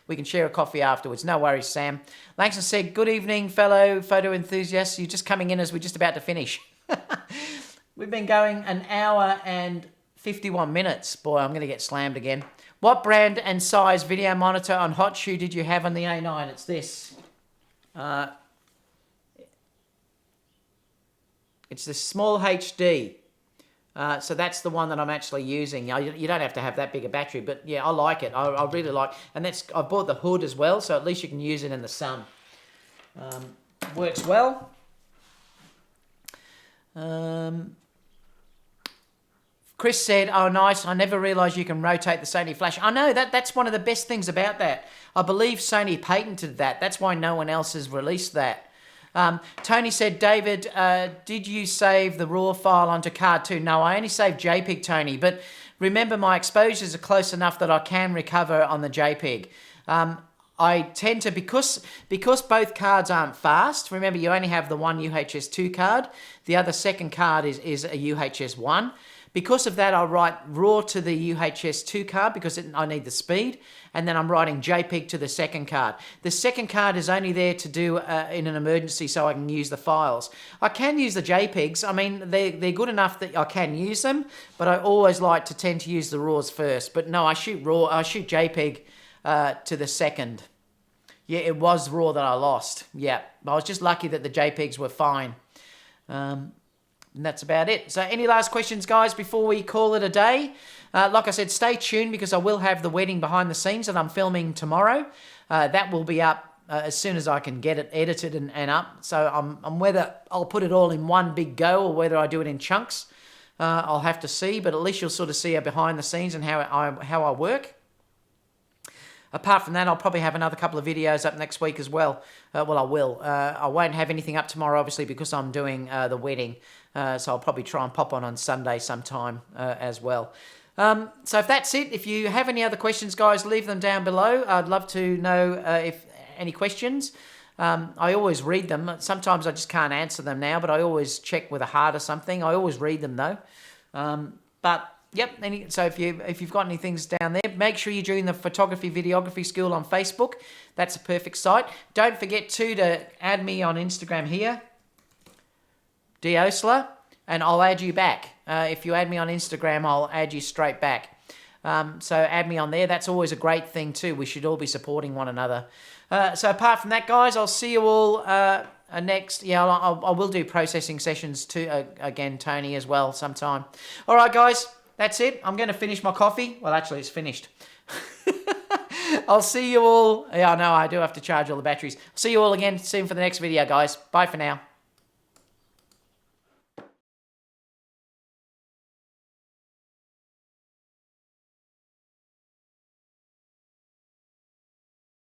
We can share a coffee afterwards. No worries, Sam. Langston said, good evening, fellow photo enthusiasts. You're just coming in as we're just about to finish. We've been going an hour and 51 minutes. Boy, I'm going to get slammed again. What brand and size video monitor on hot shoe did you have on the A9? It's this. It's the small HD. So that's the one that I'm actually using. You don't have to have that big a battery, but yeah, I like it. I really like it. And I bought the hood as well, so at least you can use it in the sun. Works well. Chris said, oh, nice. I never realised you can rotate the Sony flash. I know, that's one of the best things about that. I believe Sony patented that. That's why no one else has released that. Tony said, David, did you save the RAW file onto card too? No, I only saved JPEG, Tony. But remember, my exposures are close enough that I can recover on the JPEG. I tend to, because both cards aren't fast, remember you only have the one UHS-2 card. The other second card is a UHS-1. Because of that, I write RAW to the UHS-2 card because I need the speed, and then I'm writing JPEG to the second card. The second card is only there to do in an emergency so I can use the files. I can use the JPEGs. I mean, they're good enough that I can use them, but I always like to tend to use the RAWs first. But no, I shoot JPEG to the second. Yeah, it was RAW that I lost. Yeah, I was just lucky that the JPEGs were fine. And that's about it. So any last questions, guys, before we call it a day? Like I said, stay tuned because I will have the wedding behind the scenes that I'm filming tomorrow. That will be up as soon as I can get it edited and up. So I'm whether I'll put it all in one big go or whether I do it in chunks. I'll have to see, but at least you'll sort of see behind the scenes and how I work. Apart from that, I'll probably have another couple of videos up next week as well. Well, I will. I won't have anything up tomorrow, obviously, because I'm doing the wedding. So I'll probably try and pop on Sunday sometime as well. So if that's it, if you have any other questions, guys, leave them down below. I'd love to know if any questions. I always read them. Sometimes I just can't answer them now, but I always check with a heart or something. I always read them, though. But Yep. So if you've got any things down there, make sure you join the photography videography school on Facebook. That's a perfect site. Don't forget to add me on Instagram here, Oastler, and I'll add you back. If you add me on Instagram, I'll add you straight back. So add me on there. That's always a great thing too. We should all be supporting one another. So apart from that, guys, I'll see you all next. Yeah, I will do processing sessions too again, Tony, as well sometime. All right, guys. That's it. I'm going to finish my coffee. Well, actually, it's finished. I'll see you all. Yeah, I know. I do have to charge all the batteries. See you all again soon for the next video, guys. Bye for now.